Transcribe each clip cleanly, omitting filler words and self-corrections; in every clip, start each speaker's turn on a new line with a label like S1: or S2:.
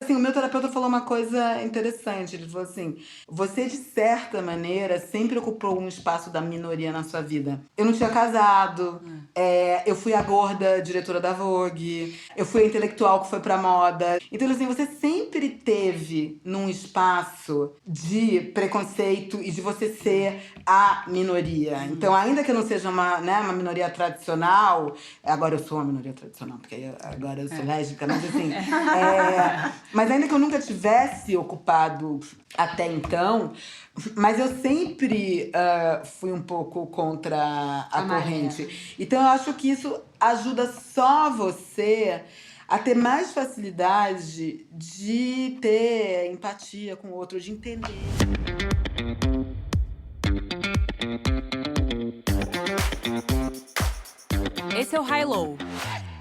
S1: Assim, o meu terapeuta falou uma coisa interessante. Ele falou assim: você, de certa maneira, sempre ocupou um espaço da minoria na sua vida. Eu não tinha casado, eu fui a gorda diretora da Vogue, eu fui a intelectual que foi pra moda. Então, assim, você sempre teve num espaço de preconceito e de você ser a minoria. Então, ainda que eu não seja uma minoria tradicional, agora eu sou uma minoria tradicional, porque agora eu sou lésbica, mas assim. Mas ainda que eu nunca tivesse ocupado até então, mas eu sempre fui um pouco contra a corrente. Então eu acho que isso ajuda só você a ter mais facilidade de ter empatia com o outro, de entender.
S2: Esse é o High Low,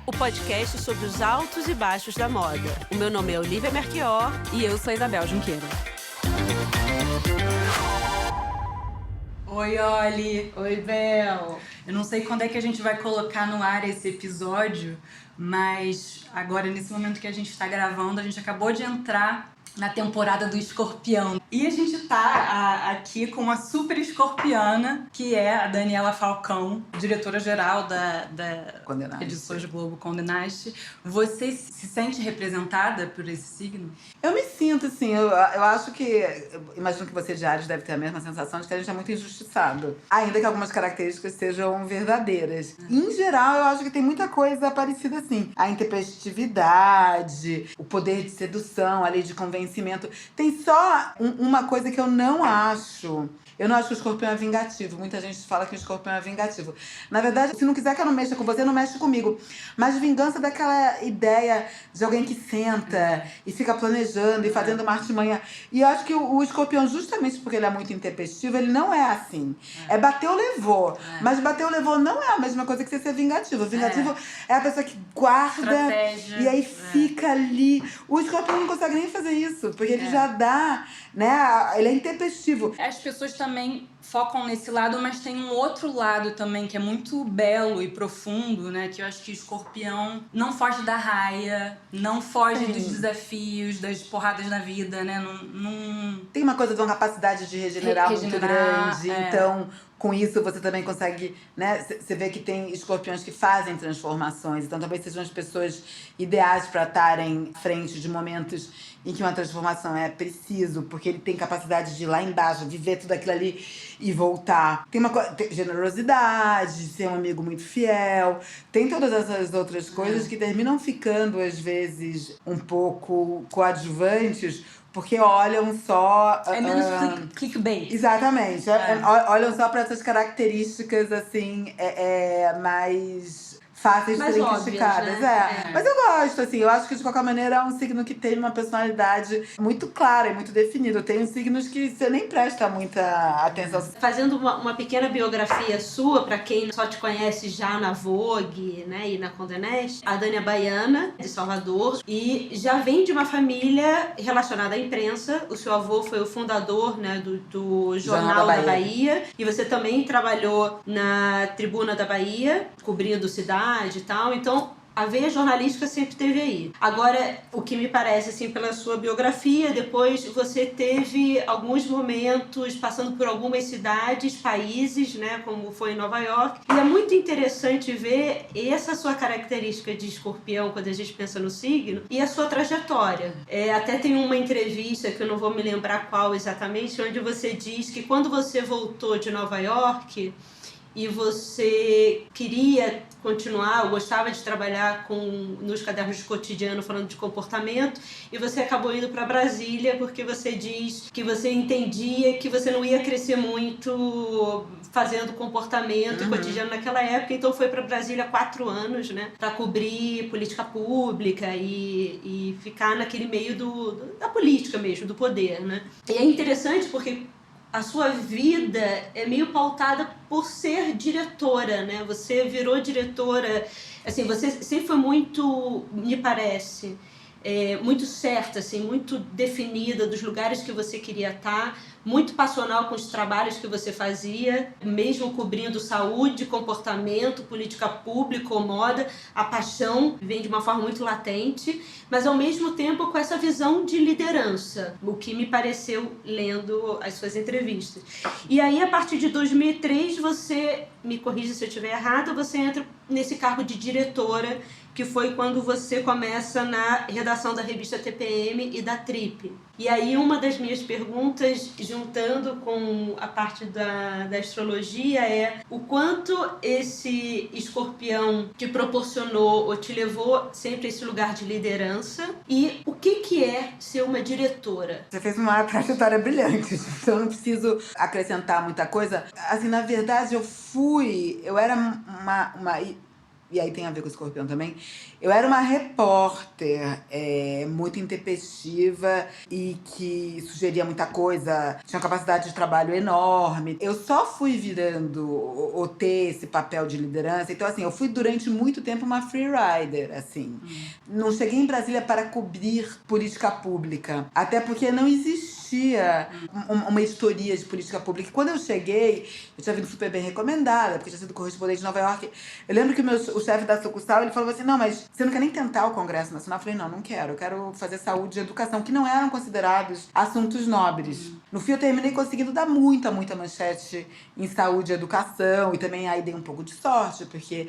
S2: o podcast sobre os altos e baixos da moda. O meu nome é Olivia Merchior
S3: e eu sou Isabel Junqueira.
S4: Oi, Oli. Oi, Bel. Eu não sei quando é que a gente vai colocar no ar esse episódio, mas agora, nesse momento que a gente está gravando, a gente acabou de entrar na temporada do Escorpião. E a gente tá aqui com uma super escorpiana, que é a Daniela Falcão, diretora-geral da Edições Globo Condé Nast. Você se sente representada por esse signo?
S1: Eu me sinto, assim, eu acho que... Imagino que você de Áries deve ter a mesma sensação de que a gente é muito injustiçado. Ainda que algumas características sejam verdadeiras. Em geral, eu acho que tem muita coisa parecida, assim. A intempestividade, o poder de sedução, a lei de convencimento. Tem só uma coisa que eu não acho. Eu não acho que o escorpião é vingativo. Muita gente fala que o escorpião é vingativo. Na verdade, se não quiser que eu não mexa com você, não mexe comigo. Mas vingança daquela ideia de alguém que senta e fica planejando e fazendo uma artimanha. E eu acho que o escorpião, justamente porque ele é muito intempestivo, ele não é assim. É bateu, levou. Mas bateu, levou não é a mesma coisa que você ser vingativo. Vingativo é a pessoa que guarda
S4: estratégia,
S1: e aí fica ali. O escorpião não consegue nem fazer isso, porque ele já dá, né? Ele é intempestivo.
S4: As pessoas também focam nesse lado, mas tem um outro lado também que é muito belo e profundo, né? Que eu acho que o escorpião não foge da raia, não foge dos desafios, das porradas na vida, né? Não...
S1: Tem uma coisa de uma capacidade de regenerar muito grande, então... Com isso, você também consegue, né? Você vê que tem escorpiões que fazem transformações. Então, talvez sejam as pessoas ideais para estarem à frente de momentos em que uma transformação é preciso. Porque ele tem capacidade de ir lá embaixo, viver tudo aquilo ali e voltar. Tem uma generosidade, ser um amigo muito fiel. Tem todas essas outras coisas que terminam ficando, às vezes, um pouco coadjuvantes. Porque olham só...
S4: É menos clickbait.
S1: Exatamente. Olham só para essas características, assim, mais fáceis de serem criticadas. Né? Mas eu gosto, assim. Eu acho que, de qualquer maneira, é um signo que tem uma personalidade muito clara e muito definida. Tem signos que você nem presta muita atenção.
S3: Fazendo uma pequena biografia sua, para quem só te conhece já na Vogue, né, e na Condé Nast, a Dani é baiana, de Salvador, e já vem de uma família relacionada à imprensa. O seu avô foi o fundador, né, do Jornal da Bahia. E você também trabalhou na Tribuna da Bahia, cobrindo cidade e tal. Então, a veia jornalística sempre teve aí. Agora, o que me parece, assim, pela sua biografia, depois você teve alguns momentos passando por algumas cidades, países, né, como foi em Nova York. E é muito interessante ver essa sua característica de escorpião quando a gente pensa no signo e a sua trajetória. Até tem uma entrevista, que eu não vou me lembrar qual exatamente, onde você diz que quando você voltou de Nova York e você queria continuar, gostava de trabalhar nos cadernos de cotidiano falando de comportamento, e você acabou indo para Brasília porque você diz que você entendia que você não ia crescer muito fazendo comportamento cotidiano naquela época, então foi para Brasília 4 anos, né, para cobrir política pública e ficar naquele meio da política mesmo, do poder, né. E é interessante porque a sua vida é meio pautada por ser diretora, né? Você virou diretora, assim, você sempre foi muito, me parece, muito certa, assim, muito definida dos lugares que você queria estar, muito passional com os trabalhos que você fazia, mesmo cobrindo saúde, comportamento, política pública ou moda, a paixão vem de uma forma muito latente, mas ao mesmo tempo com essa visão de liderança, o que me pareceu lendo as suas entrevistas. E aí, a partir de 2003, você, me corrija se eu estiver errada, você entra nesse cargo de diretora, que foi quando você começa na redação da revista TPM e da Trip. E aí uma das minhas perguntas, juntando com a parte da astrologia, é o quanto esse escorpião te proporcionou ou te levou sempre a esse lugar de liderança e o que é ser uma diretora?
S1: Você fez uma trajetória brilhante, então eu não preciso acrescentar muita coisa. Assim, na verdade, eu era uma e aí tem a ver com o escorpião também, eu era uma repórter muito intempestiva e que sugeria muita coisa, tinha uma capacidade de trabalho enorme. Eu só fui virando ou ter esse papel de liderança. Então, assim, eu fui durante muito tempo uma freerider, assim. Não cheguei em Brasília para cobrir política pública, até porque não existia uma editoria de política pública. E quando eu cheguei, eu tinha vindo super bem recomendada, porque tinha sido correspondente de Nova York. Eu lembro que o chefe da sucursal, ele falou assim, não, mas você não quer nem tentar o Congresso Nacional? Eu falei, não quero. Eu quero fazer saúde e educação, que não eram considerados assuntos nobres. No fim, eu terminei conseguindo dar muita manchete em saúde e educação. E também aí dei um pouco de sorte, porque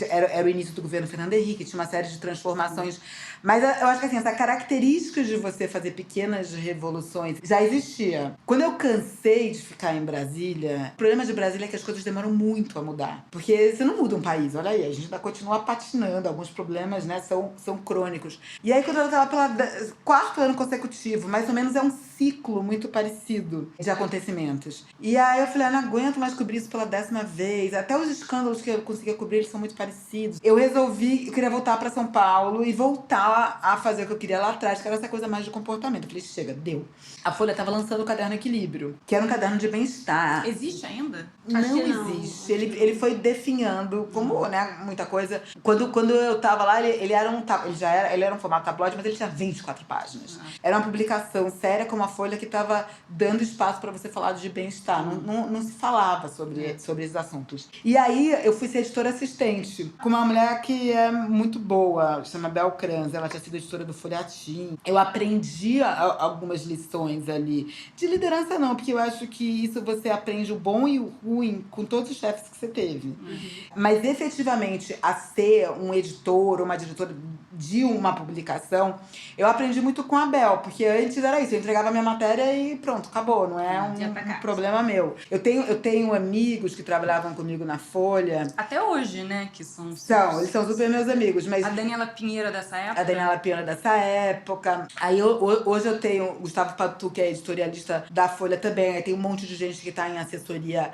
S1: era o início do governo Fernando Henrique, tinha uma série de transformações. Mas eu acho que assim, essa característica de você fazer pequenas revoluções já existia. Quando eu cansei de ficar em Brasília, o problema de Brasília é que as coisas demoram muito a mudar. Porque você não muda um país, olha aí, a gente ainda continua patinando, alguns problemas, né, são crônicos. E aí, quando eu estava pelo quarto ano consecutivo, mais ou menos é um ciclo muito parecido de acontecimentos. E aí eu falei, não aguento mais cobrir isso pela 10ª vez. Até os escândalos que eu conseguia cobrir, eles são muito parecidos. Eu queria voltar para São Paulo e voltar a fazer o que eu queria lá atrás, que era essa coisa mais de comportamento. Eu falei, chega, deu. A Folha estava lançando o Caderno Equilíbrio, que era um caderno de bem-estar.
S4: Existe ainda?
S3: Acho que
S1: Não existe. Ele foi definhando como, né, muita coisa. Quando eu tava lá, ele era um formato tabloide, mas ele tinha 24 páginas. Era uma publicação séria como a Folha que estava dando espaço para você falar de bem-estar. Não se falava sobre esses assuntos. E aí eu fui ser editora assistente com uma mulher que é muito boa, chama Bel Kranz. Ela tinha sido editora do Folhetim. Eu aprendi algumas lições ali. De liderança não, porque eu acho que isso você aprende o bom e o ruim com todos os chefes que você teve. Mas efetivamente a ser um editor ou uma diretora de uma publicação, eu aprendi muito com a Bel, porque antes era isso, eu entregava a minha matéria e pronto, acabou, não é um problema meu. Eu tenho amigos que trabalhavam comigo na Folha.
S4: Até hoje, né? Que
S1: eles são super meus amigos, mas
S4: a Daniela Pinheiro dessa época?
S1: A Daniela Pinheiro dessa época. Aí hoje eu tenho o Gustavo Patu, que é editorialista da Folha também. Aí tem um monte de gente que tá em assessoria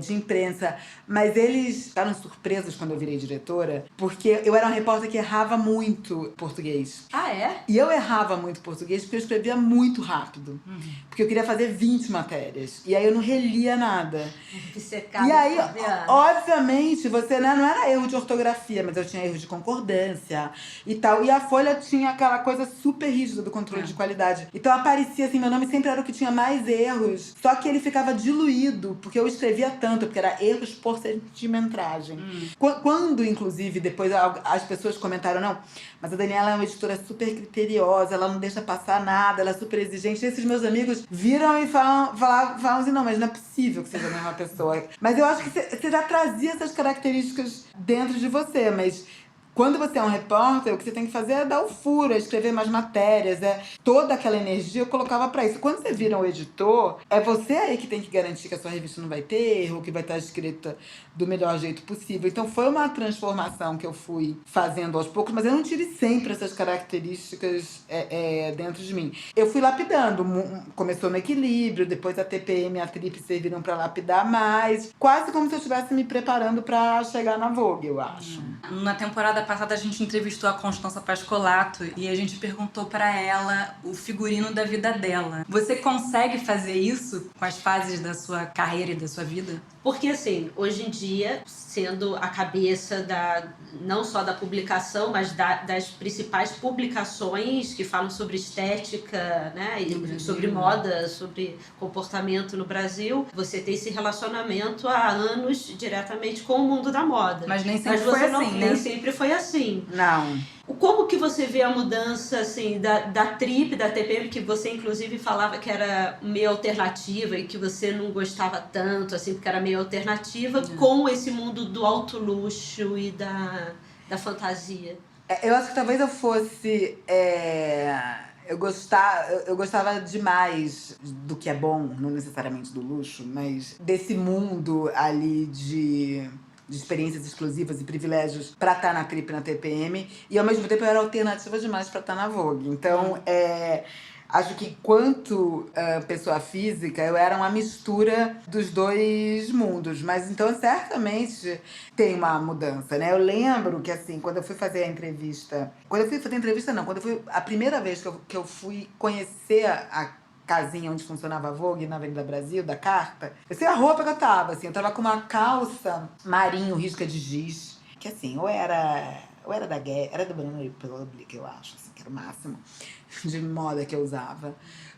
S1: de imprensa. Mas eles ficaram surpresos quando eu virei diretora, porque eu era uma repórter que errava muito português.
S3: Ah, é?
S1: E eu errava muito português porque eu escrevia muito rápido. Porque eu queria fazer 20 matérias. E aí eu não relia nada. E aí, obviamente, você não era erro de ortografia, mas eu tinha erro de concordância e tal. E a Folha tinha aquela coisa super rígida do controle de qualidade. Então aparecia assim, meu nome sempre era o que tinha mais erros. Só que ele ficava diluído, porque eu escrevia tanto, porque era erros por centimetragem. Quando, inclusive, depois as pessoas comentaram, não, mas a Daniela é uma editora super criteriosa, ela não deixa passar nada, ela é super exigente. E esses meus amigos viram e falavam assim, não, mas não é possível que seja a mesma pessoa. Mas eu acho que você já trazia essas características dentro de você, mas quando você é um repórter, o que você tem que fazer é dar o furo, é escrever mais matérias, toda aquela energia eu colocava pra isso. Quando você vira um editor, é você aí que tem que garantir que a sua revista não vai ter erro, que vai estar escrita do melhor jeito possível. Então foi uma transformação que eu fui fazendo aos poucos, mas eu não tive sempre essas características dentro de mim. Eu fui lapidando, começou no Equilíbrio, depois a TPM e a Trip serviram pra lapidar mais, quase como se eu estivesse me preparando pra chegar na Vogue, eu acho.
S4: Na temporada passada a gente entrevistou a Constança Pascolato e a gente perguntou pra ela o figurino da vida dela. Você consegue fazer isso com as fases da sua carreira e da sua vida?
S3: Porque, assim, hoje em dia, sendo a cabeça não só da publicação, mas das principais publicações que falam sobre estética, né, e sobre moda, sobre comportamento no Brasil, você tem esse relacionamento há anos diretamente com o mundo da moda.
S4: Mas nem sempre foi assim, né?
S3: Nem sempre foi assim.
S1: Não.
S3: Como que você vê a mudança, assim, da Trip, da TPM, que você inclusive falava que era meio alternativa e que você não gostava tanto, assim, porque era meio alternativa, com esse mundo do alto luxo e da fantasia?
S1: Eu acho que talvez eu fosse... Eu gostava demais do que é bom, não necessariamente do luxo, mas desse mundo ali de experiências exclusivas e privilégios pra estar na Trip e na TPM. E ao mesmo tempo eu era alternativa demais pra estar na Vogue. Então, acho que quanto pessoa física, eu era uma mistura dos dois mundos. Mas então, certamente, tem uma mudança, né? Eu lembro que, assim, quando eu fui fazer a entrevista... A primeira vez que eu fui conhecer a casinha onde funcionava a Vogue, na Avenida Brasil, da Carta, eu sei a roupa que eu tava, assim. Eu tava com uma calça marinho, risca de giz, que, assim, ou era da Guess, era do Banana Republic, eu acho, assim, que era o máximo de moda que eu usava.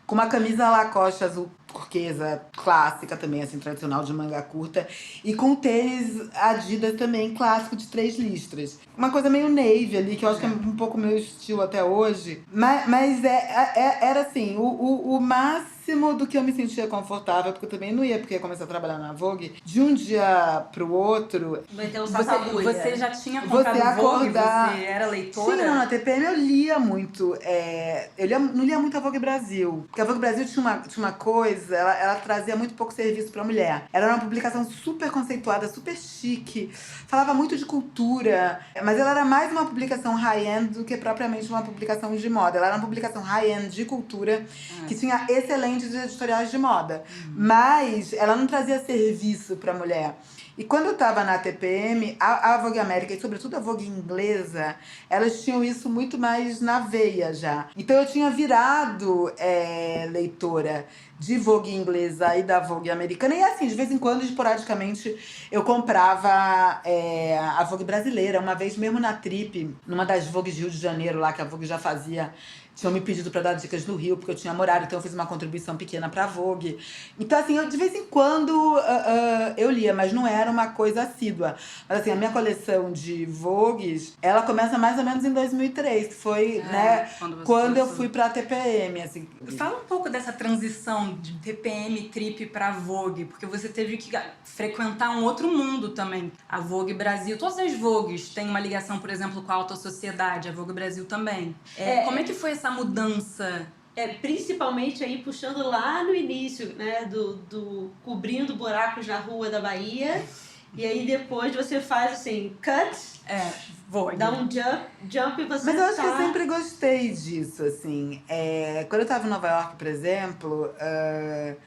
S1: Com uma camisa Lacoste azul turquesa, clássica também, assim, tradicional, de manga curta. E com tênis Adidas também, clássico, de 3 listras. Uma coisa meio navy ali, que eu acho que é um pouco meu estilo até hoje. Mas era assim, o máximo do que eu me sentia confortável, porque eu também não ia, porque ia começar a trabalhar na Vogue, de um dia pro outro.
S3: Vai ter um
S4: Você já tinha comprado Vogue? Você era leitora?
S1: Sim, não, na TPM eu lia muito. Não lia muito a Vogue Brasil. Porque a Vogue Brasil tinha uma coisa, ela trazia muito pouco serviço pra mulher. Ela era uma publicação super conceituada, super chique. Falava muito de cultura. Mas ela era mais uma publicação high-end do que propriamente uma publicação de moda. Ela era uma publicação high-end de cultura, que tinha excelentes editoriais de moda. Mas ela não trazia serviço pra mulher. E quando eu tava na TPM, a Vogue América e sobretudo a Vogue inglesa, elas tinham isso muito mais na veia já. Então eu tinha virado leitora de Vogue inglesa e da Vogue americana. E assim, de vez em quando, esporadicamente, eu comprava a Vogue brasileira. Uma vez mesmo na Trip, numa das Vogues de Rio de Janeiro lá, que a Vogue já fazia... Tinham me pedido pra dar dicas no Rio, porque eu tinha morado, então eu fiz uma contribuição pequena pra Vogue. Então, assim, de vez em quando eu lia, mas não era uma coisa assídua. Mas, assim, a minha coleção de Vogues, ela começa mais ou menos em 2003, que foi, né, quando eu fui pra TPM, assim.
S4: Fala um pouco dessa transição de TPM, Trip pra Vogue, porque você teve que frequentar um outro mundo também. A Vogue Brasil, todas as Vogues têm uma ligação, por exemplo, com a alta sociedade, a Vogue Brasil também. Como é que foi essa mudança?
S3: Principalmente aí puxando lá no início, né, do cobrindo buracos na rua da Bahia. E aí depois você faz assim, cut,
S4: Vogue.
S3: dá um jump e você
S1: Mas eu acho que eu sempre gostei disso, assim. Quando eu tava em Nova York, por exemplo,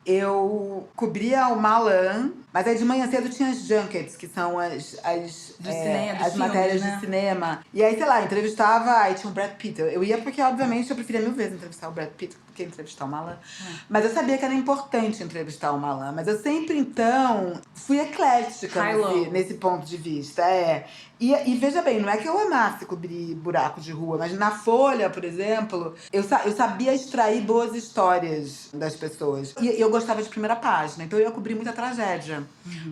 S1: eu cobria o Malan, mas aí de manhã cedo tinha as junkets, que são as matérias de cinema. E aí, sei lá, entrevistava, aí tinha o Brad Pitt. Eu ia porque, obviamente, eu preferia 1000 vezes entrevistar o Brad Pitt do que entrevistar o Malan. Mas eu sabia que era importante entrevistar o Malan. Mas eu sempre, então, fui eclética nesse ponto de vista. E veja bem, não é que eu amasse cobrir buraco de rua, mas na Folha, por exemplo, eu sabia extrair boas histórias das pessoas. E eu gostava de primeira página, então eu ia cobrir muita tragédia.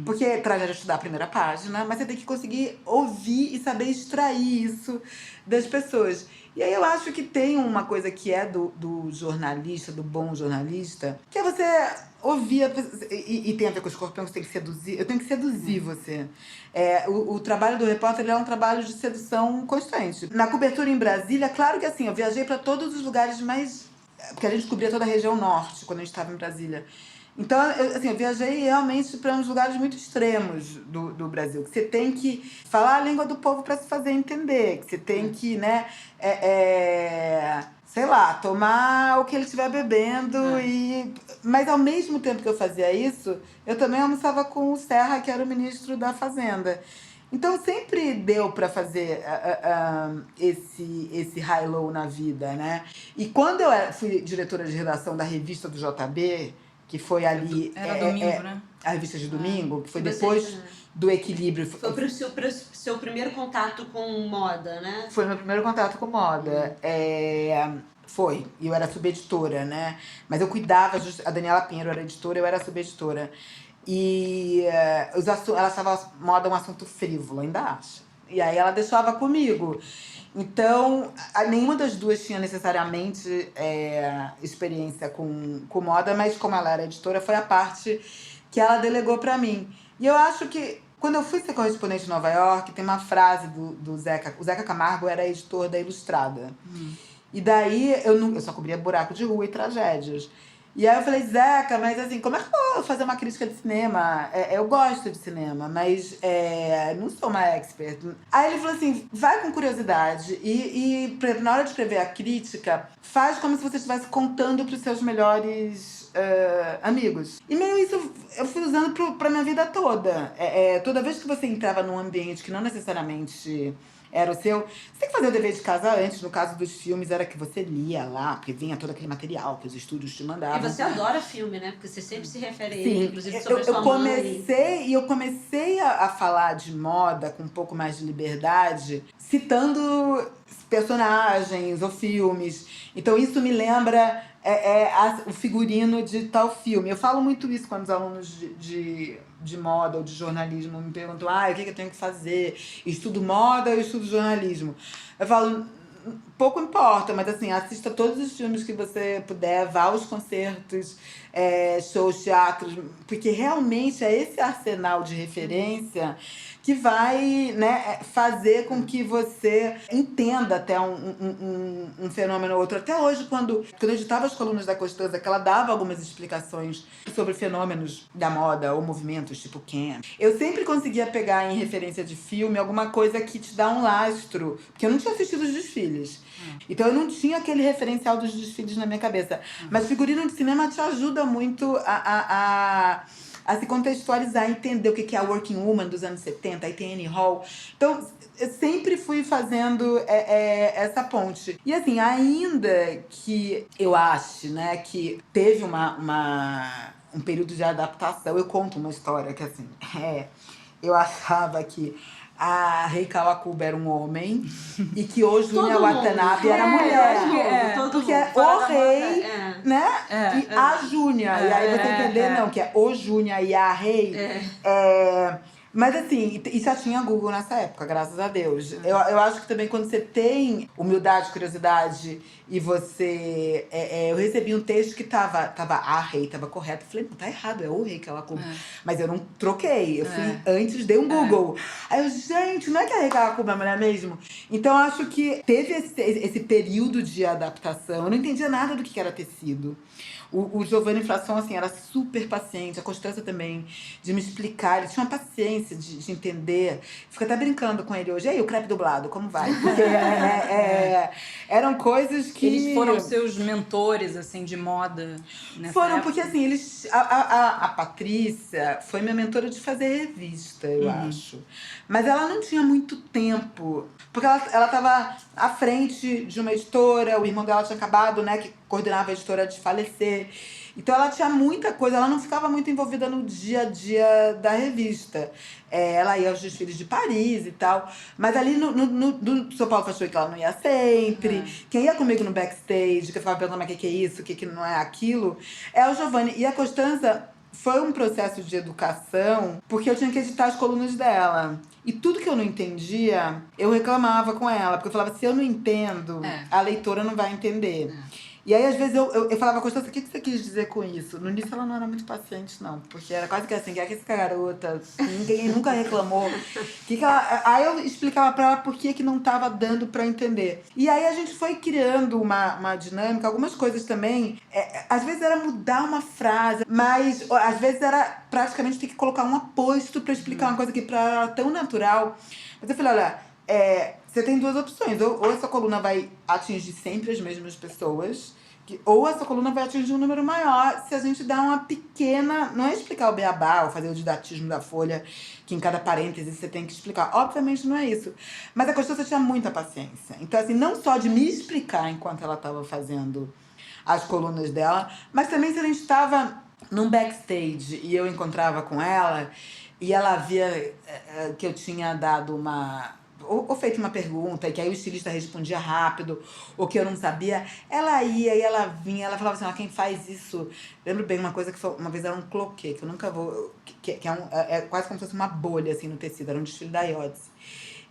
S1: Porque tragédia é estudar a primeira página, mas você tem que conseguir ouvir e saber extrair isso das pessoas. E aí eu acho que tem uma coisa que é do jornalista, do bom jornalista, que é você ouvir e tem a ver com os corpos, você tem que seduzir. Eu tenho que seduzir você. O trabalho do repórter ele é um trabalho de sedução constante. Na cobertura em Brasília, claro que assim, eu viajei para todos os lugares mais... Porque a gente cobria toda a região norte quando a gente estava em Brasília. Então, eu viajei realmente para uns lugares muito extremos do Brasil. Que você tem que falar a língua do povo para se fazer entender. Que você tem que, né... sei lá, tomar o que ele estiver bebendo. Mas ao mesmo tempo que eu fazia isso, eu também almoçava com o Serra, que era o ministro da Fazenda. Então sempre deu pra fazer esse high-low na vida, né? E quando eu fui diretora de redação da revista do JB, que foi ali...
S4: Era domingo, né?
S1: A revista de domingo, que foi
S3: Você-
S1: depois do Equilíbrio.
S3: Foi pro seu primeiro contato com moda, né?
S1: Foi meu primeiro contato com moda. Foi. E eu era subeditora, né? Mas eu cuidava... A Daniela Pinheiro era editora, eu era subeditora. E ela achava moda um assunto frívolo, ainda acha. E aí ela deixava comigo. Então, nenhuma das duas tinha necessariamente experiência com moda, mas como ela era editora, foi a parte que ela delegou pra mim. E eu acho que, quando eu fui ser correspondente em Nova York, tem uma frase do Zeca. O Zeca Camargo era editor da Ilustrada. E daí, eu só cobria buraco de rua e tragédias. E aí eu falei, Zeca, mas assim, como é que eu vou fazer uma crítica de cinema? Eu gosto de cinema, mas não sou uma expert. Aí ele falou assim, vai com curiosidade e na hora de escrever a crítica, faz como se você estivesse contando pros seus melhores amigos. E meio isso eu fui usando pra minha vida toda. Toda vez que você entrava num ambiente que não necessariamente era o seu, você tem que fazer o dever de casa antes. No caso dos filmes, era que você lia lá, porque vinha todo aquele material que os estúdios te mandavam.
S3: E você adora filme, né? Porque você sempre se refere a ele,
S1: Sim,
S3: inclusive sobre a sua mãe.
S1: eu comecei a falar de moda com um pouco mais de liberdade, citando personagens ou filmes. Então isso me lembra o figurino de tal filme. Eu falo muito isso quando os alunos de moda ou de jornalismo me perguntam o que eu tenho que fazer? Estudo moda ou estudo jornalismo? Eu falo, pouco importa, mas assim, assista todos os filmes que você puder, vá aos concertos, shows, teatros, porque realmente é esse arsenal de referência que vai, né, fazer com que você entenda até um fenômeno ou outro. Até hoje, quando eu editava as colunas da Costanza, que ela dava algumas explicações sobre fenômenos da moda ou movimentos tipo Ken, eu sempre conseguia pegar em referência de filme alguma coisa que te dá um lastro, porque eu não tinha assistido os desfiles. Então eu não tinha aquele referencial dos desfiles na minha cabeça. Mas figurino de cinema te ajuda muito a se contextualizar, a entender o que é a Working Woman dos anos 70, aí tem Annie Hall. Então, eu sempre fui fazendo essa ponte. E assim, ainda que eu ache, né, que teve um período de adaptação, eu conto uma história que assim, eu achava que a Rei Kawakubo era um homem e que o Junya Watanabe era mulher. Porque é o rei, né? E a Júnia. E aí você entender, não, que é o Júnia e a Rei. Mas assim, e já tinha Google nessa época, graças a Deus. Eu acho que também quando você tem humildade, curiosidade e você... eu recebi um texto que tava a Rei, tava correto. Eu falei, não, tá errado, é o Rei Kawakubo. Mas eu não troquei, eu fui antes, dei um Google. Aí eu, gente, não é que a Rei Kawakubo é mulher mesmo? Então eu acho que teve esse período de adaptação. Eu não entendia nada do que era tecido. O Giovanni Inflação, assim, era super paciente, a Constância também, de me explicar. Ele tinha uma paciência de entender. Fico até brincando com ele hoje. E aí, o crepe dublado, como vai? Porque eram coisas que...
S4: Eles foram seus mentores, assim, de moda nessa
S1: Foram,
S4: época?
S1: porque assim, eles... A Patrícia foi minha mentora de fazer revista, eu acho. Mas ela não tinha muito tempo. Porque ela estava à frente de uma editora, o irmão dela tinha acabado, né, que coordenava a editora, de falecer. Então ela tinha muita coisa, ela não ficava muito envolvida no dia a dia da revista. Ela ia aos desfiles de Paris e tal. Mas ali no São Paulo Fashion Week ela não ia sempre. Quem ia comigo no backstage, que eu ficava perguntando, mas o que é isso, o que não é aquilo, é o Giovanni. E a Costanza foi um processo de educação, porque eu tinha que editar as colunas dela. E tudo que eu não entendia, eu reclamava com ela. Porque eu falava, se eu não entendo, a leitora não vai entender. E aí, às vezes, eu falava, Constância, o que você quis dizer com isso? No início, ela não era muito paciente, não. Porque era quase que assim, que é que essa garota, ninguém nunca reclamou. Aí eu explicava pra ela por que não tava dando pra entender. E aí, a gente foi criando uma dinâmica. Algumas coisas também, às vezes era mudar uma frase, mas às vezes era praticamente ter que colocar um aposto pra explicar uma coisa que pra ela era tão natural. Mas eu falei, olha... você tem duas opções. Ou essa coluna vai atingir sempre as mesmas pessoas, ou essa coluna vai atingir um número maior se a gente dá uma pequena... Não é explicar o beabá ou fazer o didatismo da folha, que em cada parêntese você tem que explicar. Obviamente não é isso. Mas a Constância tinha muita paciência. Então, assim, não só de me explicar enquanto ela estava fazendo as colunas dela, mas também se a gente estava num backstage e eu encontrava com ela e ela via que eu tinha dado uma... Ou feito uma pergunta, e que aí o estilista respondia rápido, ou que eu não sabia, ela ia e ela vinha, ela falava assim, quem faz isso... Lembro bem uma coisa que foi, uma vez era um cloquet, que eu nunca vou... Que é quase como se fosse uma bolha, assim, no tecido, era um desfile da Iodice.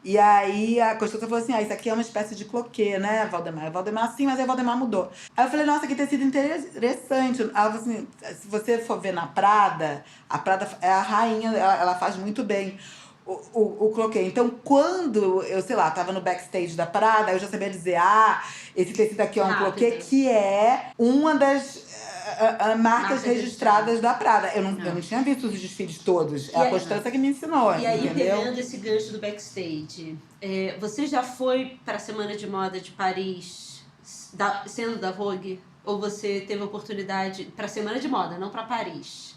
S1: E aí a Constância falou assim, isso aqui é uma espécie de cloquet, né, Valdemar? Valdemar sim, mas aí Valdemar mudou. Aí eu falei, nossa, que tecido interessante. Ela falou assim, se você for ver na Prada, a Prada é a rainha, ela faz muito bem o cloquet. Então, quando eu, sei lá, tava no backstage da Prada, eu já sabia dizer, esse tecido aqui é um cloquet, que é uma das marcas registradas da Prada. Eu não tinha visto os desfiles todos. É a Constância que me ensinou,
S3: E aí,
S1: entendeu?
S3: pegando esse gancho do backstage, você já foi para a Semana de Moda de Paris sendo da Vogue? Ou você teve oportunidade para a Semana de Moda, não para Paris?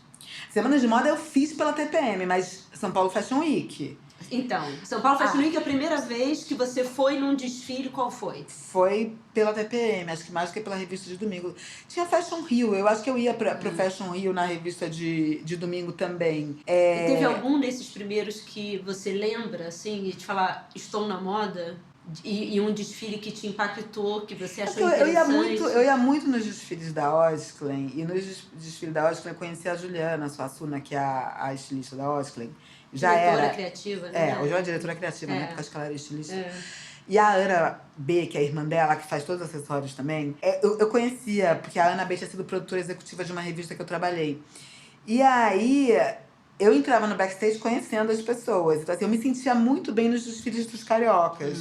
S1: Semana de Moda eu fiz pela TPM, mas São Paulo Fashion Week.
S3: Então, São Paulo Fashion Week, a primeira vez que você foi num desfile, qual foi?
S1: Foi pela TPM, acho que mais do que pela revista de domingo. Tinha Fashion Rio, eu acho que eu ia pro Fashion Rio na revista de domingo também.
S3: E teve algum desses primeiros que você lembra, assim, de falar, estou na moda? E um desfile que te impactou, que você achou interessante?
S1: Eu ia muito nos desfiles da Osklen, e nos desfiles da Osklen eu conheci a Juliana Suassuna, que é a estilista da Osklen.
S3: Diretora criativa, né?
S1: Hoje é uma diretora criativa, né? Porque acho que ela era estilista. E a Ana B, que é a irmã dela, que faz todos os acessórios também, eu conhecia, porque a Ana B tinha sido produtora executiva de uma revista que eu trabalhei. E aí, eu entrava no backstage conhecendo as pessoas. Então, assim, eu me sentia muito bem nos desfiles dos cariocas.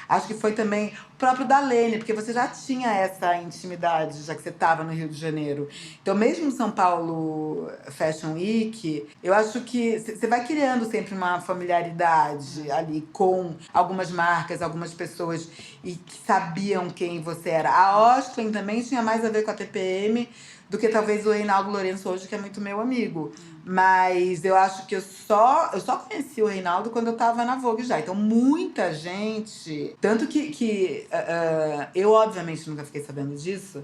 S1: Acho que foi também o próprio da Lene, porque você já tinha essa intimidade, já que você estava no Rio de Janeiro. Então, mesmo no São Paulo Fashion Week, eu acho que você vai criando sempre uma familiaridade ali com algumas marcas, algumas pessoas e que sabiam quem você era. A Osklen também tinha mais a ver com a TPM do que talvez o Reinaldo Lourenço hoje, que é muito meu amigo. Mas eu acho que eu só conheci o Reinaldo quando eu tava na Vogue já. Então, muita gente... Tanto que eu, obviamente, nunca fiquei sabendo disso,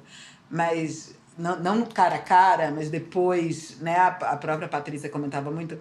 S1: mas... Não cara a cara, mas depois, né, a própria Patrícia comentava muito,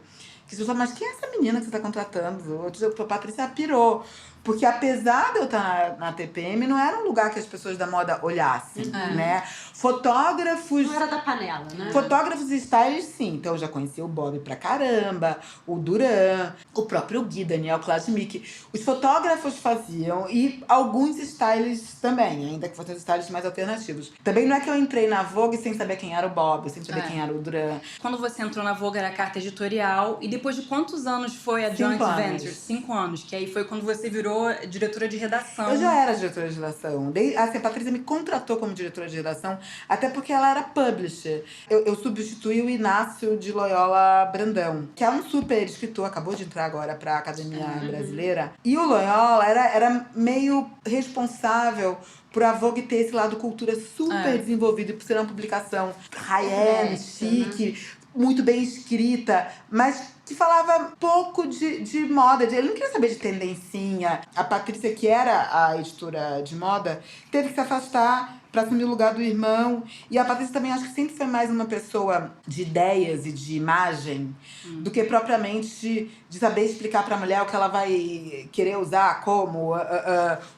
S1: que as pessoas, mas quem é essa menina que você tá contratando? A Patrícia pirou. Porque apesar de eu estar na TPM, não era um lugar que as pessoas da moda olhassem, né? Fotógrafos...
S3: Não era da panela, né?
S1: Fotógrafos e stylists, sim. Então eu já conheci o Bob pra caramba, o Duran, o próprio Gui, Daniel Klasmik. Os fotógrafos faziam e alguns stylists também, ainda que fossem os stylists mais alternativos. Também não é que eu entrei na Vogue sem saber quem era o Bob, sem saber quem era o Duran.
S4: Quando você entrou na Vogue era carta editorial, e depois de quantos anos foi a Joint Venture? 5 anos, que aí foi quando você virou diretora de redação.
S1: Eu já era diretora de redação. Assim, a Patrícia me contratou como diretora de redação, até porque ela era publisher. Eu substituí o Inácio de Loyola Brandão, que é um super escritor, acabou de entrar agora para a Academia Brasileira. E o Loyola era meio responsável por a Vogue ter esse lado cultura super desenvolvido, e por ser uma publicação high-end, chique, muito bem escrita, mas que falava pouco de moda. Ele não queria saber de tendencinha. A Patrícia, que era a editora de moda, teve que se afastar para assumir o lugar do irmão. E a Patrícia também acho que sempre foi mais uma pessoa de ideias e de imagem do que propriamente de saber explicar para a mulher o que ela vai querer usar, como,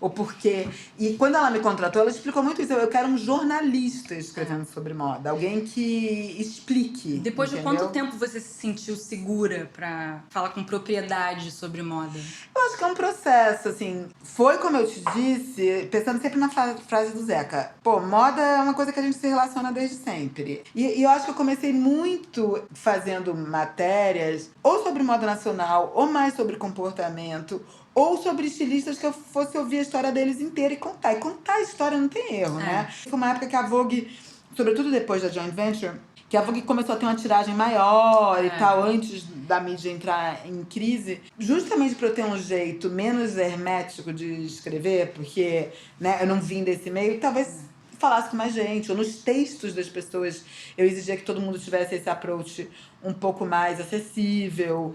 S1: o porquê. E quando ela me contratou, ela explicou muito isso. Eu quero um jornalista escrevendo sobre moda. Alguém que explique.
S4: Depois
S1: entendeu?
S4: de quanto tempo você se sentiu segura pra falar com propriedade sobre moda?
S1: Eu acho que é um processo, assim. Foi como eu te disse, pensando sempre na frase do Zeca. Pô, moda é uma coisa que a gente se relaciona desde sempre. E eu acho que eu comecei muito fazendo matérias ou sobre moda nacional, ou mais sobre comportamento, ou sobre estilistas que eu fosse ouvir a história deles inteira e contar. E contar a história não tem erro, né? Foi uma época que a Vogue, sobretudo depois da Joint Venture, que a Vogue começou a ter uma tiragem maior e tal, antes da mídia entrar em crise, justamente para eu ter um jeito menos hermético de escrever, porque, né, eu não vim desse meio, talvez falasse com mais gente, ou nos textos das pessoas eu exigia que todo mundo tivesse esse approach um pouco mais acessível.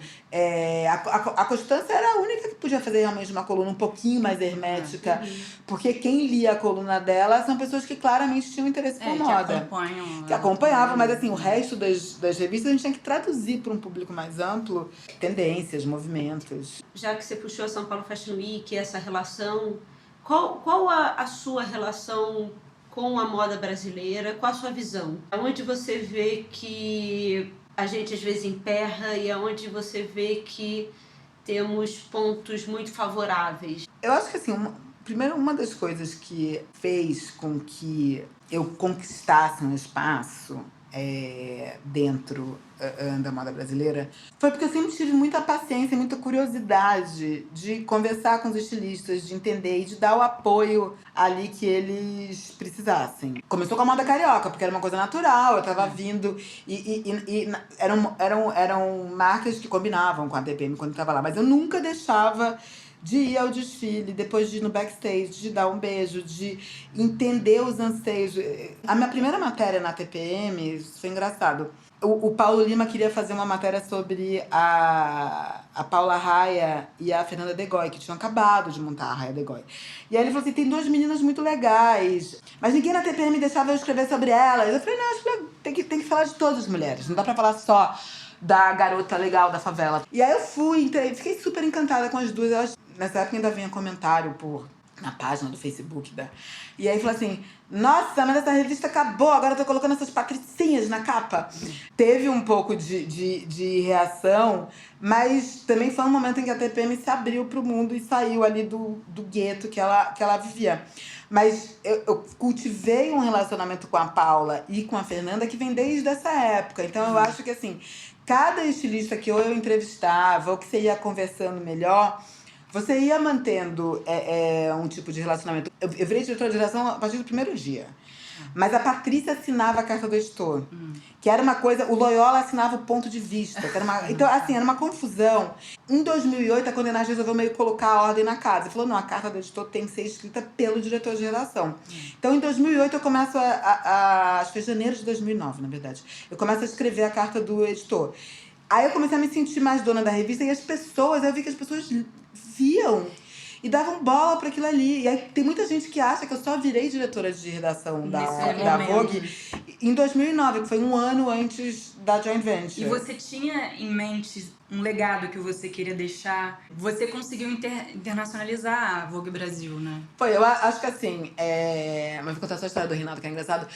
S1: A Constância era a única que podia fazer realmente uma coluna um pouquinho mais hermética, porque quem lia a coluna dela são pessoas que claramente tinham interesse por moda. Que acompanhavam, mas assim, o resto das revistas a gente tinha que traduzir para um público mais amplo tendências, movimentos.
S3: Já que você puxou a São Paulo Fashion Week, essa relação, qual a sua relação com a moda brasileira? Qual a sua visão? Aonde você vê que a gente às vezes emperra e aonde você vê que temos pontos muito favoráveis?
S1: Eu acho que assim, primeiro, uma das coisas que fez com que eu conquistasse um espaço dentro da moda brasileira foi porque eu sempre tive muita paciência e muita curiosidade de conversar com os estilistas, de entender e de dar o apoio ali que eles precisassem. Começou com a moda carioca, porque era uma coisa natural, eu tava vindo e eram marcas que combinavam com a TPM quando eu tava lá, mas eu nunca deixava de ir ao desfile, depois de ir no backstage, de dar um beijo, de entender os anseios. A minha primeira matéria na TPM, isso foi engraçado. O Paulo Lima queria fazer uma matéria sobre a Paula Raia e a Fernanda Degói, que tinham acabado de montar a Raia Degói. E aí ele falou assim, tem 2 meninas muito legais, mas ninguém na TPM deixava eu escrever sobre elas. Eu falei, não, acho que tem que falar de todas as mulheres, não dá pra falar só da garota legal da favela. E aí eu fui, entrei, fiquei super encantada com as duas. Elas, nessa época ainda vinha comentário na página do Facebook E aí falou assim, nossa, mas essa revista acabou, agora eu tô colocando essas patricinhas na capa. Teve um pouco de reação, mas também foi um momento em que a TPM se abriu pro mundo e saiu ali do gueto que ela vivia. Mas eu cultivei um relacionamento com a Paula e com a Fernanda que vem desde essa época. Então eu acho que assim, cada estilista que eu entrevistava ou que você ia conversando melhor, você ia mantendo um tipo de relacionamento. Eu virei diretora de redação a partir do primeiro dia. Mas a Patrícia assinava a carta do editor. Que era uma coisa... O Loyola assinava o ponto de vista. Então, assim, era uma confusão. Em 2008, a Condenage resolveu meio colocar a ordem na casa. Falou, não, a carta do editor tem que ser escrita pelo diretor de redação. Então, em 2008, eu começo acho que foi janeiro de 2009, na verdade. Eu começo a escrever a carta do editor. Aí eu comecei a me sentir mais dona da revista. E eu vi que as pessoas viam e davam bola para aquilo ali. E aí tem muita gente que acha que eu só virei diretora de redação da Vogue em 2009, que foi um ano antes da joint venture.
S4: E você tinha em mente um legado que você queria deixar? Você conseguiu internacionalizar a Vogue Brasil, né?
S1: Foi, eu acho que assim, mas vou contar só a história do Rinaldo, que é engraçado.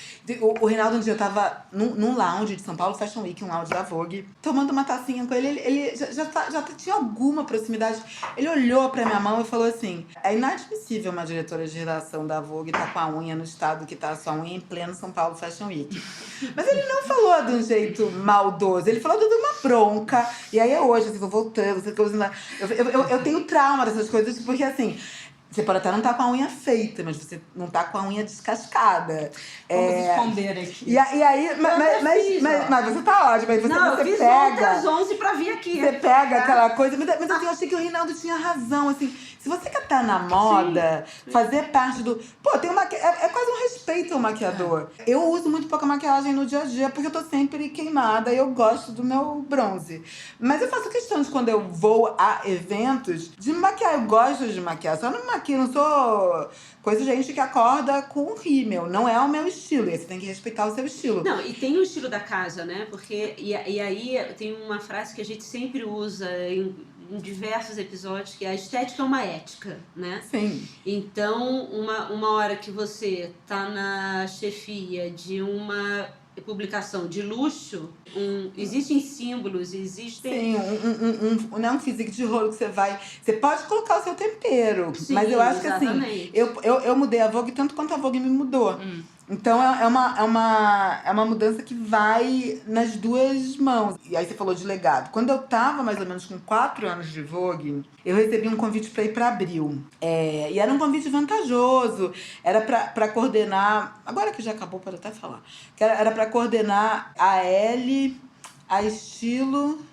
S1: O Rinaldo, um dia, eu tava num lounge de São Paulo Fashion Week, um lounge da Vogue, tomando uma tacinha com ele. Ele já tinha alguma proximidade. Ele olhou pra minha mão e falou assim, é inadmissível uma diretora de redação da Vogue tá com a unha no estado que tá a sua unha em pleno São Paulo Fashion Week. Mas ele não falou de um jeito maldoso, ele falou de uma bronca. E aí hoje, assim, vou voltando, eu tenho trauma dessas coisas, porque assim, você pode até não estar com a unha feita, mas você não tá com a unha descascada.
S4: Vamos esconder aqui.
S1: E aí, mas você tá ótima. Aí
S3: eu fiz ontem às 11 pra vir aqui.
S1: Você pega aquela coisa, mas assim, eu achei que o Rinaldo tinha razão, assim. Se você quer estar na moda, fazer parte do... Pô, tem é quase um respeito ao maquiador. Eu uso muito pouca maquiagem no dia a dia, porque eu tô sempre queimada e eu gosto do meu bronze. Mas eu faço questão de, quando eu vou a eventos, de me maquiar. Eu gosto de maquiar, só não me maquio, não sou... Coisa de gente que acorda com rímel. Não é o meu estilo. E você tem que respeitar o seu estilo.
S3: Não, e tem o estilo da casa, né? Porque... E aí tem uma frase que a gente sempre usa em diversos episódios, que a estética é uma ética, né?
S1: Sim.
S3: Então, uma hora que você tá na chefia de uma publicação de luxo, existem símbolos, existem...
S1: Sim, não é um physique de rolo que você vai... Você pode colocar o seu tempero,
S3: sim,
S1: mas eu acho
S3: exatamente.
S1: que assim... Eu mudei a Vogue tanto quanto a Vogue me mudou. Então é uma mudança que vai nas duas mãos. E aí você falou de legado. Quando eu tava mais ou menos com 4 anos de Vogue, eu recebi um convite para ir para Abril. E era um convite vantajoso. Era para coordenar... Agora que já acabou, pode até falar. Era para coordenar a Elle, a Estilo...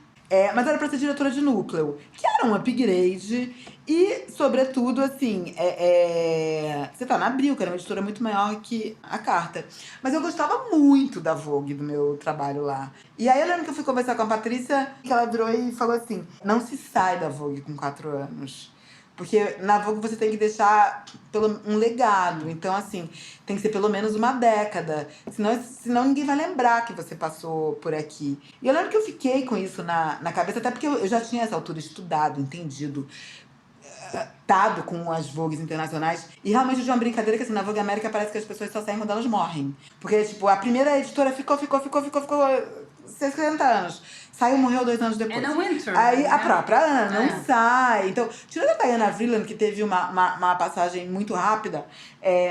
S1: mas era pra ser diretora de núcleo, que era um upgrade. E, sobretudo, assim, você tá na Abril, que era uma editora muito maior que a Carta. Mas eu gostava muito da Vogue, do meu trabalho lá. E aí eu lembro que eu fui conversar com a Patrícia, que ela virou e falou assim, não se sai da Vogue com 4 anos. Porque na Vogue você tem que deixar um legado. Então, assim, tem que ser pelo menos uma década. Senão ninguém vai lembrar que você passou por aqui. E eu lembro que eu fiquei com isso na cabeça, até porque eu já tinha essa altura estudado, entendido, dado com as Vogues internacionais. E realmente eu tinha uma brincadeira que, assim, na Vogue América parece que as pessoas só saem quando elas morrem. Porque, tipo, a primeira editora ficou 60 anos. Saiu, morreu 2 anos depois.
S4: Anna Wintour.
S1: Aí a própria Ana não sai. Então, tirando a Diana Vreeland, que teve uma passagem muito rápida,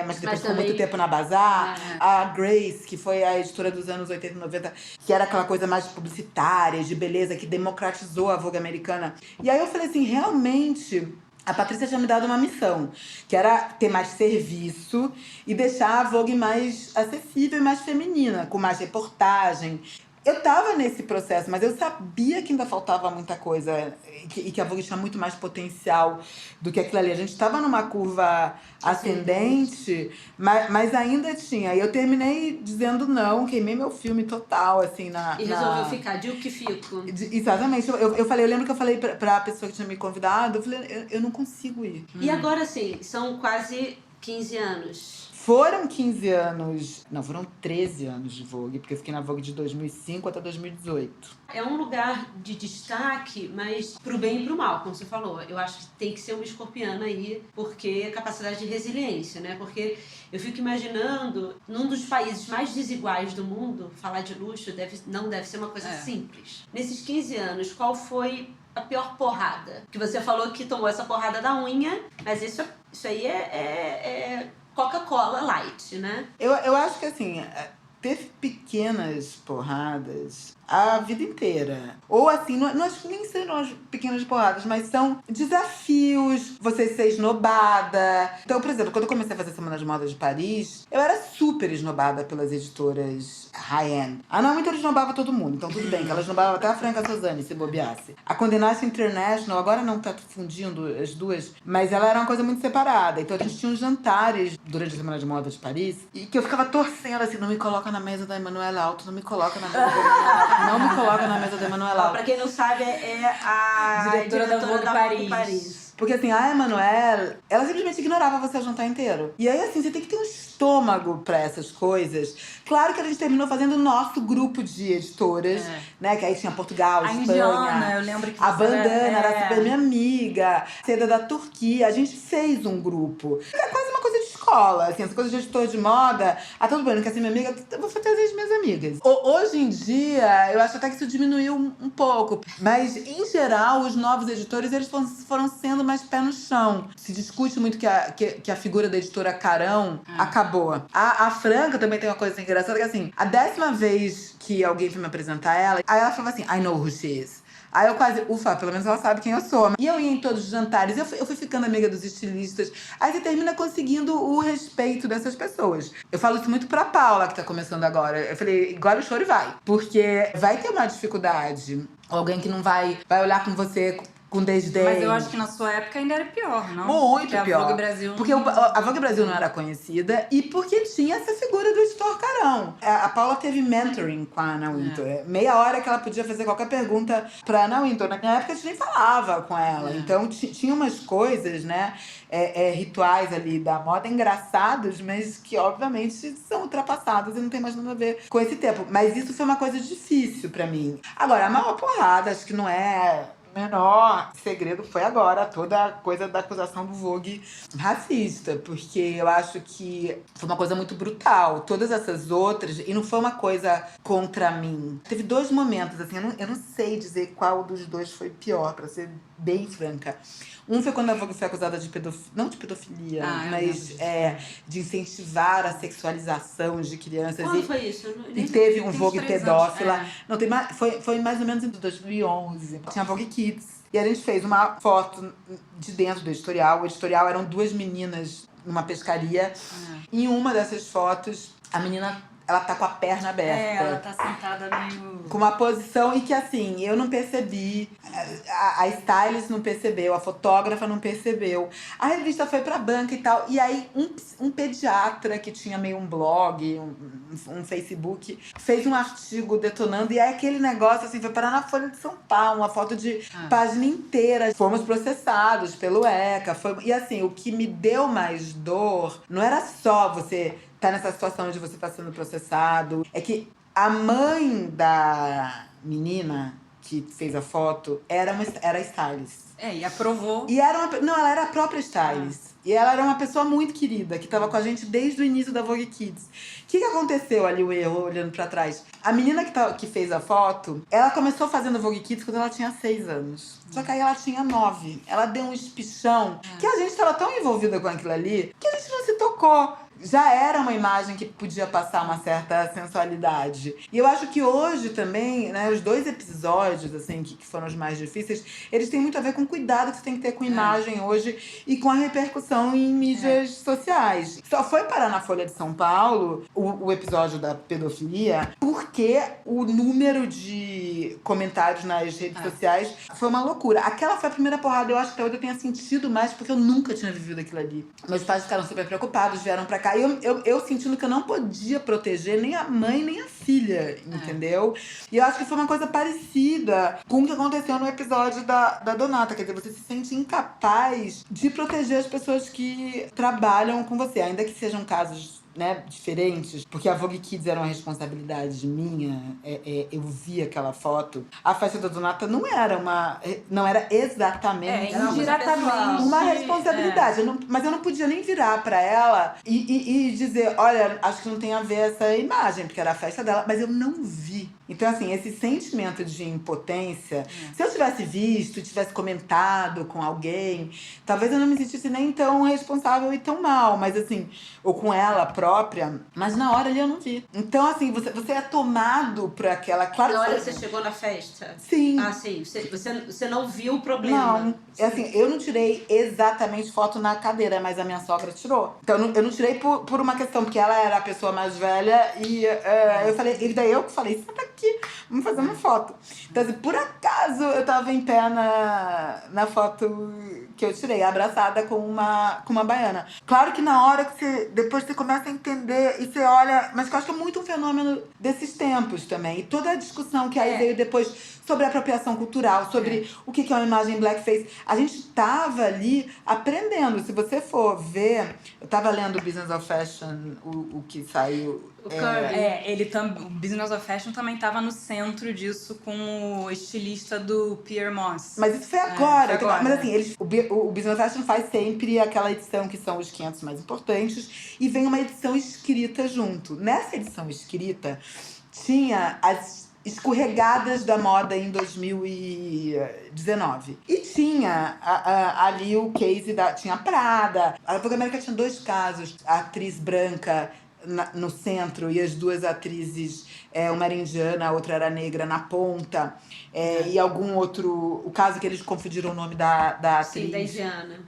S1: mas que depois ficou muito tempo na Bazar. A Grace, que foi a editora dos anos 80 e 90, que era aquela coisa mais publicitária, de beleza, que democratizou a Vogue americana. E aí eu falei assim, realmente... A Patrícia tinha me dado uma missão, que era ter mais serviço e deixar a Vogue mais acessível e mais feminina, com mais reportagem. Eu tava nesse processo, mas eu sabia que ainda faltava muita coisa e que a Vogue tinha muito mais potencial do que aquilo ali. A gente tava numa curva ascendente, mas ainda tinha. E eu terminei dizendo não, queimei meu filme total, assim,
S3: E resolveu ficar, digo que fico.
S1: Exatamente. Eu lembro que eu falei pra pessoa que tinha me convidado, eu falei, eu não consigo ir.
S3: E agora, assim, são quase 15 anos.
S1: Foram 15 anos... Não, foram 13 anos de Vogue, porque eu fiquei na Vogue de 2005 até 2018.
S3: É um lugar de destaque, mas pro bem e pro mal, como você falou. Eu acho que tem que ser uma escorpiana aí, porque capacidade de resiliência, né? Porque eu fico imaginando, num dos países mais desiguais do mundo, falar de luxo não deve ser uma coisa simples. Nesses 15 anos, qual foi a pior porrada? Que você falou que tomou essa porrada da unha, mas isso aí é Coca-Cola Light, né?
S1: Eu acho que, assim, teve pequenas porradas a vida inteira. Ou, assim, não acho que nem serão as pequenas porradas, mas são desafios, você ser esnobada. Então, por exemplo, quando eu comecei a fazer Semana de Moda de Paris, eu era super esnobada pelas editoras high-end. A Ana Wintour esnobava todo mundo, então tudo bem, que ela esnobava até a Franca Sozani, se bobeasse. A Condé Nast International, agora não tá fundindo as duas, mas ela era uma coisa muito separada. Então a gente tinha uns jantares durante a Semana de Moda de Paris, e que eu ficava torcendo assim, não me coloca na mesa da Emmanuelle Alto, não me coloca na mesa da Emmanuelle Alto. Não me coloca na mesa da Emmanuelle Alto.
S3: Pra quem não sabe, é a
S4: diretora da Vogue
S3: Paris.
S1: Porque, assim, a Emmanuelle, ela simplesmente ignorava você o jantar inteiro. E aí, assim, você tem que ter um estômago pra essas coisas. Claro que a gente terminou fazendo o nosso grupo de editoras, né? Que aí tinha Portugal, Espanha.
S4: Indiana, eu lembro que
S1: a Bandana era super minha amiga. Seda da Turquia. A gente fez um grupo. É quase uma coisa de escola, assim. Essa coisa de editor de moda. Ah, tudo bem, não quer ser minha amiga? Eu vou fazer as minhas amigas. Hoje em dia, eu acho até que isso diminuiu um pouco. Mas, em geral, os novos editores, eles foram sendo mais pé no chão. Se discute muito que a figura da editora Carão acabou. A Franca também tem uma coisa engraçada, que assim, a 10ª vez que alguém foi me apresentar ela, aí ela falava assim, I know who she is. Aí eu quase, ufa, pelo menos ela sabe quem eu sou. E eu ia em todos os jantares, eu fui ficando amiga dos estilistas. Aí você termina conseguindo o respeito dessas pessoas. Eu falo isso muito pra Paula, que tá começando agora. Eu falei, engole o choro e vai. Porque vai ter uma dificuldade. Alguém que não vai olhar com você com desdém.
S4: Mas eu acho que na sua época ainda era pior, não?
S1: Muito
S4: porque
S1: pior.
S4: A Vogue Brasil
S1: porque a Vogue Brasil não era conhecida e porque tinha essa figura do editor Carão. A Paula teve mentoring com a Anna Wintour. Meia hora que ela podia fazer qualquer pergunta pra Anna Wintour. Na minha época a gente nem falava com ela. Então tinha umas coisas, né? Rituais ali da moda engraçados, mas que obviamente são ultrapassados e não tem mais nada a ver com esse tempo. Mas isso foi uma coisa difícil pra mim. Agora, a maior porrada, acho que não é... menor segredo foi agora toda a coisa da acusação do Vogue racista, porque eu acho que foi uma coisa muito brutal. Todas essas outras, e não foi uma coisa contra mim. Teve 2 momentos, assim, eu não sei dizer qual dos 2 foi pior, pra ser bem franca. Um foi quando a Vogue foi acusada de pedofilia, não de pedofilia, mas de incentivar a sexualização de crianças.
S3: Quando foi isso?
S1: E teve um Vogue pedófila.
S4: Anos,
S1: Não, foi mais ou menos em 2011. Tinha a Vogue Kids. E a gente fez uma foto de dentro do editorial. O editorial eram 2 meninas numa pescaria. Em uma dessas fotos, a menina ela tá com a perna aberta.
S4: Ela tá sentada meio...
S1: Com uma posição e que, assim, eu não percebi. A stylist não percebeu, a fotógrafa não percebeu. A revista foi pra banca e tal. E aí, um pediatra que tinha meio um blog, um Facebook, fez um artigo detonando. E aí, aquele negócio, assim, foi parar na Folha de São Paulo. Uma foto de página inteira. Fomos processados pelo ECA. E, assim, o que me deu mais dor não era só você tá nessa situação de você tá sendo processado. É que a mãe da menina que fez a foto era stylist.
S4: E aprovou.
S1: E ela era a própria stylist. E ela era uma pessoa muito querida, que tava com a gente desde o início da Vogue Kids. O que aconteceu ali, o erro, olhando pra trás? A menina que fez a foto, ela começou fazendo Vogue Kids quando ela tinha 6 anos. Só que aí ela tinha 9. Ela deu um espichão que a gente tava tão envolvida com aquilo ali que a gente não se tocou. Já era uma imagem que podia passar uma certa sensualidade. E eu acho que hoje também, né, os 2 episódios, assim, que foram os mais difíceis, eles têm muito a ver com o cuidado que você tem que ter com imagem hoje e com a repercussão em mídias sociais. Só foi parar na Folha de São Paulo o episódio da pedofilia porque o número de comentários nas redes sociais foi uma loucura. Aquela foi a primeira porrada, eu acho que talvez eu tenha sentido mais porque eu nunca tinha vivido aquilo ali. Meus pais ficaram super preocupados, vieram pra cá. E eu sentindo que eu não podia proteger nem a mãe, nem a filha, entendeu? E eu acho que foi uma coisa parecida com o que aconteceu no episódio da Donata. Quer dizer, você se sente incapaz de proteger as pessoas que trabalham com você. Ainda que sejam casos, né, diferentes, porque a Vogue Kids era uma responsabilidade minha, eu vi aquela foto. A festa da Donata não era exatamente
S4: indiretamente
S1: uma responsabilidade. Mas eu não podia nem virar pra ela e dizer, olha, acho que não tem a ver essa imagem, porque era a festa dela, mas eu não vi. Então, assim, esse sentimento de impotência, se eu tivesse visto, tivesse comentado com alguém, talvez eu não me sentisse nem tão responsável e tão mal, mas assim, ou com ela própria, mas na hora ali eu não vi. Então, assim, você é tomado por aquela... Claro
S3: na hora
S1: que
S3: você chegou na festa?
S1: Sim.
S3: Ah, sim. Você não viu o problema?
S1: Não, assim, eu não tirei exatamente foto na cadeira, mas a minha sogra tirou. Então eu não tirei por uma questão, porque ela era a pessoa mais velha e eu falei, e daí eu que falei, senta aqui, vamos fazer uma foto. Então, assim, por acaso eu tava em pé na foto que eu tirei, abraçada com uma baiana. Claro que na hora que depois você começa a entender e você olha, mas eu acho que é muito um fenômeno desses tempos também. E toda a discussão que aí veio depois sobre apropriação cultural, sobre o que é uma imagem blackface. A gente tava ali aprendendo. Se você for ver, eu tava lendo o Business of Fashion, o que saiu.
S3: O Kirby.
S4: O Business of Fashion também estava no centro disso com o estilista do Pierre Moss.
S1: Mas isso foi agora.
S4: Foi agora.
S1: Mas assim, o Business of Fashion faz sempre aquela edição que são os 500 mais importantes e vem uma edição escrita junto. Nessa edição escrita, tinha as escorregadas da moda em 2019. E tinha ali o case tinha a Prada. A Vogue América tinha 2 casos. A atriz branca no centro e as 2 atrizes, uma era indiana, a outra era negra, na ponta. E algum outro... O caso que eles confundiram o nome da atriz.
S3: Sim, da indiana.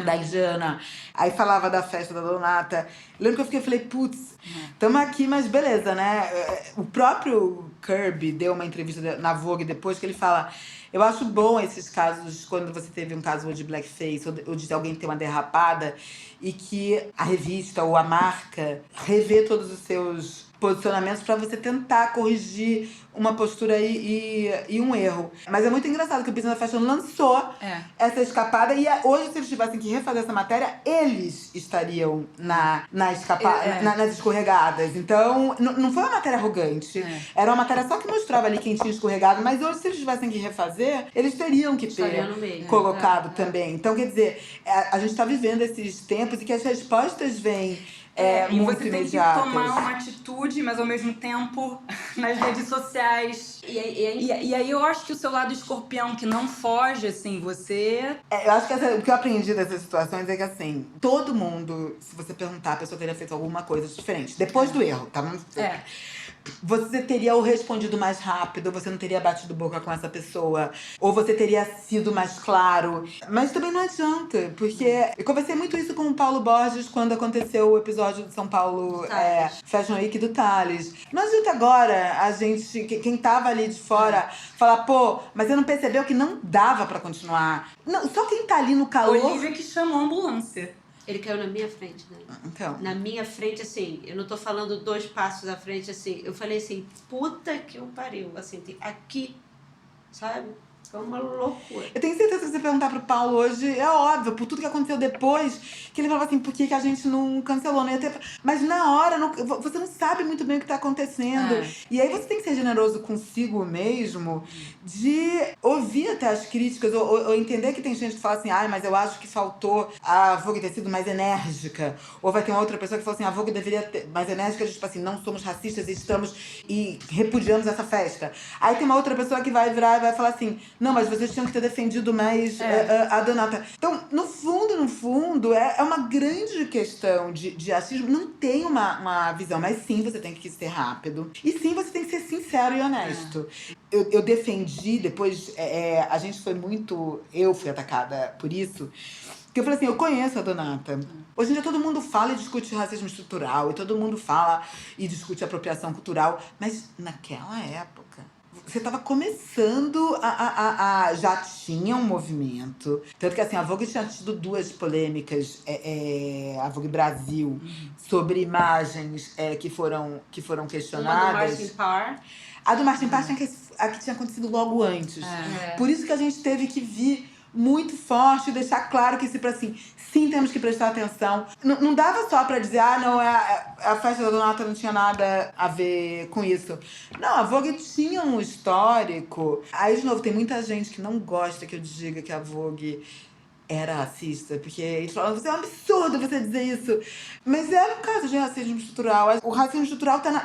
S1: Da indiana. Aí falava da festa da Donata. Eu lembro que eu falei, putz, tamo aqui, mas beleza, né? O próprio Kirby deu uma entrevista na Vogue depois que ele fala... Eu acho bom esses casos, quando você teve um caso de blackface ou de alguém ter uma derrapada e que a revista ou a marca revê todos os seus posicionamentos para você tentar corrigir uma postura e um erro. Mas é muito engraçado que o Business of Fashion lançou essa escapada e hoje, se eles tivessem que refazer essa matéria, eles estariam nas escorregadas. Então, não foi uma matéria arrogante. Era uma matéria só que mostrava ali quem tinha escorregado, mas hoje, se eles tivessem que refazer, eles teriam que ter colocado também. Então, quer dizer, a gente está vivendo esses tempos e que as respostas vêm
S4: e
S1: muito
S4: você
S1: imediatas.
S4: tem que tomar uma atitude, mas ao mesmo tempo nas redes sociais. E aí eu acho que o seu lado escorpião que não foge, assim, você...
S1: Eu acho que o que eu aprendi dessas situações é que, assim, todo mundo, se você perguntar, a pessoa teria feito alguma coisa diferente. Depois do erro, tá? você teria ou respondido mais rápido, ou você não teria batido boca com essa pessoa, ou você teria sido mais claro. Mas também não adianta, porque eu conversei muito isso com o Paulo Borges quando aconteceu o episódio de São Paulo Fashion Week do Thales. Não adianta agora a gente, quem tava ali de fora, falar, pô, mas você não percebeu que não dava pra continuar. Não, só quem tá ali no calor...
S4: Olivia que chamou a ambulância.
S3: Ele caiu na minha frente, né?
S1: Então.
S3: Na minha frente, assim, eu não tô falando 2 passos à frente, assim. Eu falei assim, puta que eu pariu. Assim, aqui, sabe? Foi uma loucura.
S1: Eu tenho certeza que se você perguntar pro Paulo hoje, é óbvio, por tudo que aconteceu depois, que ele falava assim, por que a gente não cancelou, né? Mas na hora, você não sabe muito bem o que tá acontecendo. E aí você tem que ser generoso consigo mesmo, de ouvir até as críticas, ou entender que tem gente que fala assim, mas eu acho que faltou a Vogue ter sido mais enérgica. Ou vai ter uma outra pessoa que fala assim, a Vogue deveria ter mais enérgica, tipo assim, não somos racistas e repudiamos essa festa. Aí tem uma outra pessoa que vai virar e vai falar assim, não, mas vocês tinham que ter defendido mais a Donata. Então, no fundo, é uma grande questão de racismo. Não tem uma visão, mas sim, você tem que ser rápido. E sim, você tem que ser sincero e honesto. Eu defendi, depois, a gente foi muito... Eu fui atacada por isso. Porque eu falei assim, eu conheço a Donata. Hoje em dia todo mundo fala e discute racismo estrutural. E todo mundo fala e discute apropriação cultural. Mas naquela época... Você estava começando já tinha um movimento. Tanto que assim, a Vogue tinha tido 2 polêmicas, a Vogue Brasil, sobre imagens que foram questionadas.
S3: Uma do Martin Parr.
S1: A do Martin Parr a que tinha acontecido logo antes. Por isso que a gente teve que vir muito forte e deixar claro que assim, sim, temos que prestar atenção. Não dava só pra dizer, não, a festa da Donata não tinha nada a ver com isso. Não, a Vogue tinha um histórico. Aí, de novo, tem muita gente que não gosta que eu diga que a Vogue era racista, porque eles falam, é um absurdo você dizer isso. Mas é um caso de racismo estrutural. O racismo estrutural tá na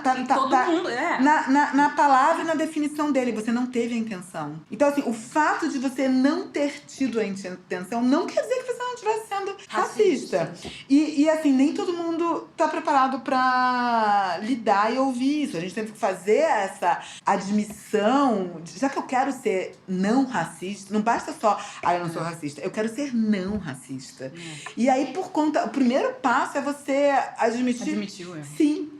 S1: palavra e na definição dele. Você não teve a intenção. Então, assim, o fato de você não ter tido a intenção não quer dizer que você não estivesse sendo racista. E, assim, nem todo mundo tá preparado pra lidar e ouvir isso. A gente teve que fazer essa admissão. Já que eu quero ser não racista, não basta só, eu não sou racista. Eu quero ser não racista. E aí, o primeiro passo é você admitir...
S4: Admitiu,
S1: Sim.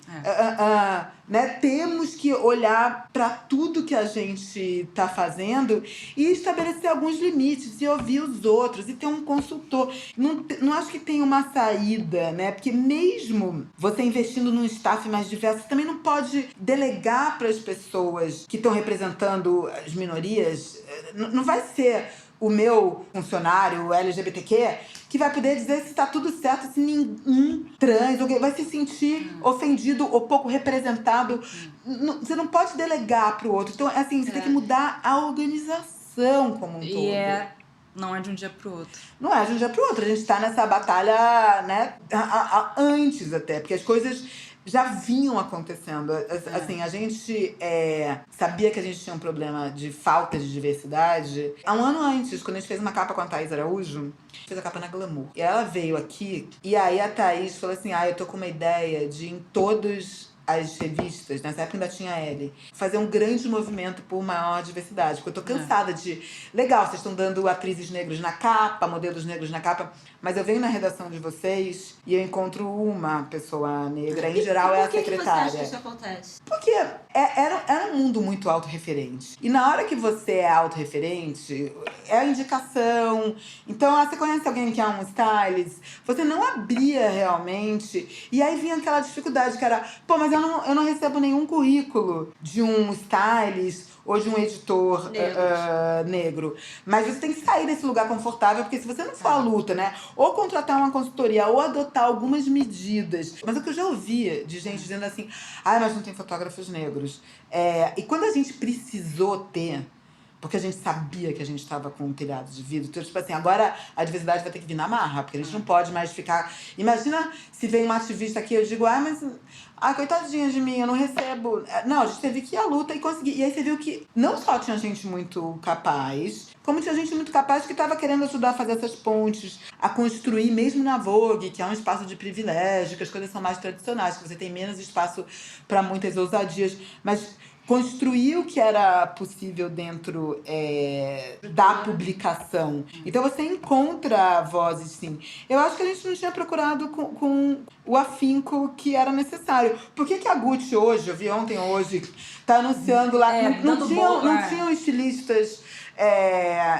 S1: Né? Temos que olhar para tudo que a gente tá fazendo e estabelecer alguns limites e ouvir os outros e ter um consultor. Não acho que tem uma saída, né? Porque mesmo você investindo num staff mais diverso, você também não pode delegar para as pessoas que estão representando as minorias. Não vai ser o meu funcionário LGBTQ que vai poder dizer se tá tudo certo, se nenhum trans vai se sentir ofendido ou pouco representado. Você não pode delegar pro outro. Então, assim, você tem que mudar a organização como um todo.
S4: Não é de um dia pro outro.
S1: Não é de um dia pro outro. A gente tá nessa batalha, né, antes até, porque as coisas já vinham acontecendo. Assim, a gente sabia que a gente tinha um problema de falta de diversidade. Há um ano antes, quando a gente fez uma capa com a Thaís Araújo, fez a capa na Glamour. E ela veio aqui, e aí a Thaís falou assim, eu tô com uma ideia de em todos as revistas, nessa época ainda tinha L, fazer um grande movimento por maior diversidade. Porque eu tô cansada de... Legal, vocês estão dando atrizes negras na capa, modelos negros na capa, mas eu venho na redação de vocês e eu encontro uma pessoa negra. Em geral, é a secretária.
S3: Por que você acha que isso acontece?
S1: Porque era um mundo muito autorreferente. E na hora que você é autorreferente, é a indicação. Então, você conhece alguém que é um stylist, você não abria realmente. E aí vinha aquela dificuldade que era, mas eu não recebo nenhum currículo de um stylist ou de um editor negro. Mas você tem que sair desse lugar confortável, porque se você não for à luta, né? Ou contratar uma consultoria, ou adotar algumas medidas. Mas o que eu já ouvia de gente dizendo assim, mas não tem fotógrafos negros. E quando a gente precisou ter, Porque a gente sabia que a gente estava com um telhado de vidro. Então, tipo assim, agora a diversidade vai ter que vir na marra, porque a gente não pode mais ficar... Imagina se vem uma ativista aqui, eu digo, mas... coitadinha de mim, eu não recebo... Não, a gente teve que ir à luta e conseguir. E aí você viu que não só tinha gente muito capaz, como tinha gente muito capaz que estava querendo ajudar a fazer essas pontes, a construir, mesmo na Vogue, que é um espaço de privilégio, que as coisas são mais tradicionais, que você tem menos espaço para muitas ousadias, mas construir o que era possível dentro da publicação. Então você encontra vozes, sim. Eu acho que a gente não tinha procurado com o afinco que era necessário. Por que a Gucci hoje, eu vi ontem ou hoje, tá anunciando lá... Não tinham estilistas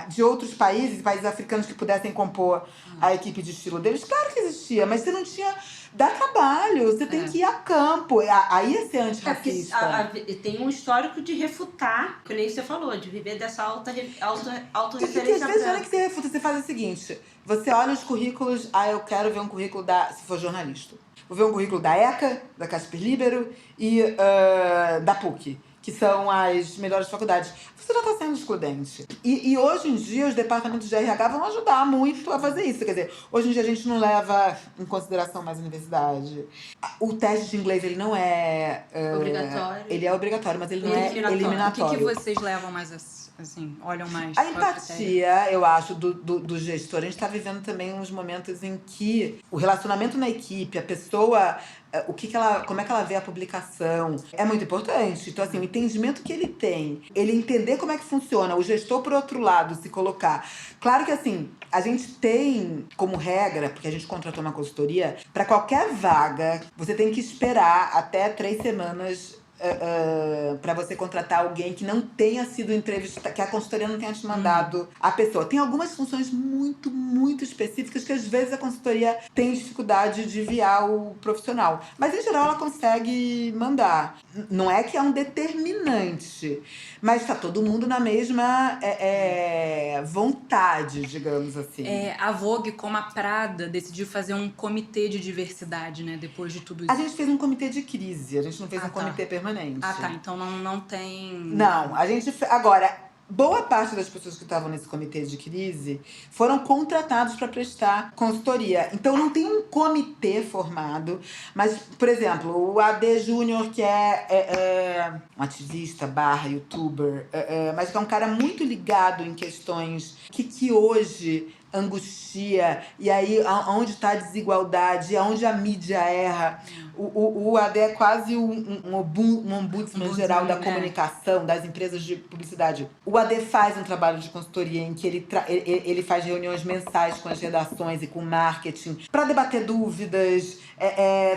S1: de outros países africanos que pudessem compor a equipe de estilo deles? Claro que existia, mas você não tinha... Dá trabalho, você tem que ir a campo. Aí é ser antirracista.
S3: Tem um histórico de refutar, que nem você falou, de viver dessa autorreferência.
S1: Porque às vezes não é que você refuta, você faz o seguinte: você olha os currículos, eu quero ver um currículo se for jornalista. Vou ver um currículo da ECA, da Casper Libero e da PUC, que são as melhores faculdades. Você já está sendo excludente. E hoje em dia, os departamentos de RH vão ajudar muito a fazer isso. Quer dizer, hoje em dia a gente não leva em consideração mais a universidade. O teste de inglês, ele não é...
S3: obrigatório.
S1: Ele é obrigatório, mas ele não é eliminatório.
S4: O que vocês levam mais, assim, olham mais?
S1: A empatia, eu acho, do gestor. A gente está vivendo também uns momentos em que o relacionamento na equipe, a pessoa... como é que ela vê a publicação, é muito importante. Então, assim, o entendimento que ele tem, ele entender como é que funciona, o gestor, por outro lado, se colocar. Claro que, assim, a gente tem como regra, porque a gente contratou uma consultoria, para qualquer vaga, você tem que esperar até 3 semanas para você contratar alguém que não tenha sido entrevistado, que a consultoria não tenha te mandado a pessoa. Tem algumas funções muito, muito específicas que às vezes a consultoria tem dificuldade de enviar o profissional. Mas em geral ela consegue mandar. Não é que é um determinante, mas tá todo mundo na mesma vontade, digamos assim.
S4: A Vogue, como a Prada, decidiu fazer um comitê de diversidade, né? Depois de tudo isso.
S1: A gente fez um comitê de crise, a gente não fez um comitê permanente.
S4: Então não tem...
S1: Não, a gente... Agora, boa parte das pessoas que estavam nesse comitê de crise foram contratados para prestar consultoria. Então, não tem um comitê formado, mas, por exemplo, o AD Júnior, que é um ativista / youtuber, mas que é um cara muito ligado em questões que hoje angustia, e aí onde está a desigualdade, onde a mídia erra. O AD é quase um ombudsman geral da comunicação, das empresas de publicidade. O AD faz um trabalho de consultoria em que ele faz reuniões mensais com as redações e com o marketing para debater dúvidas,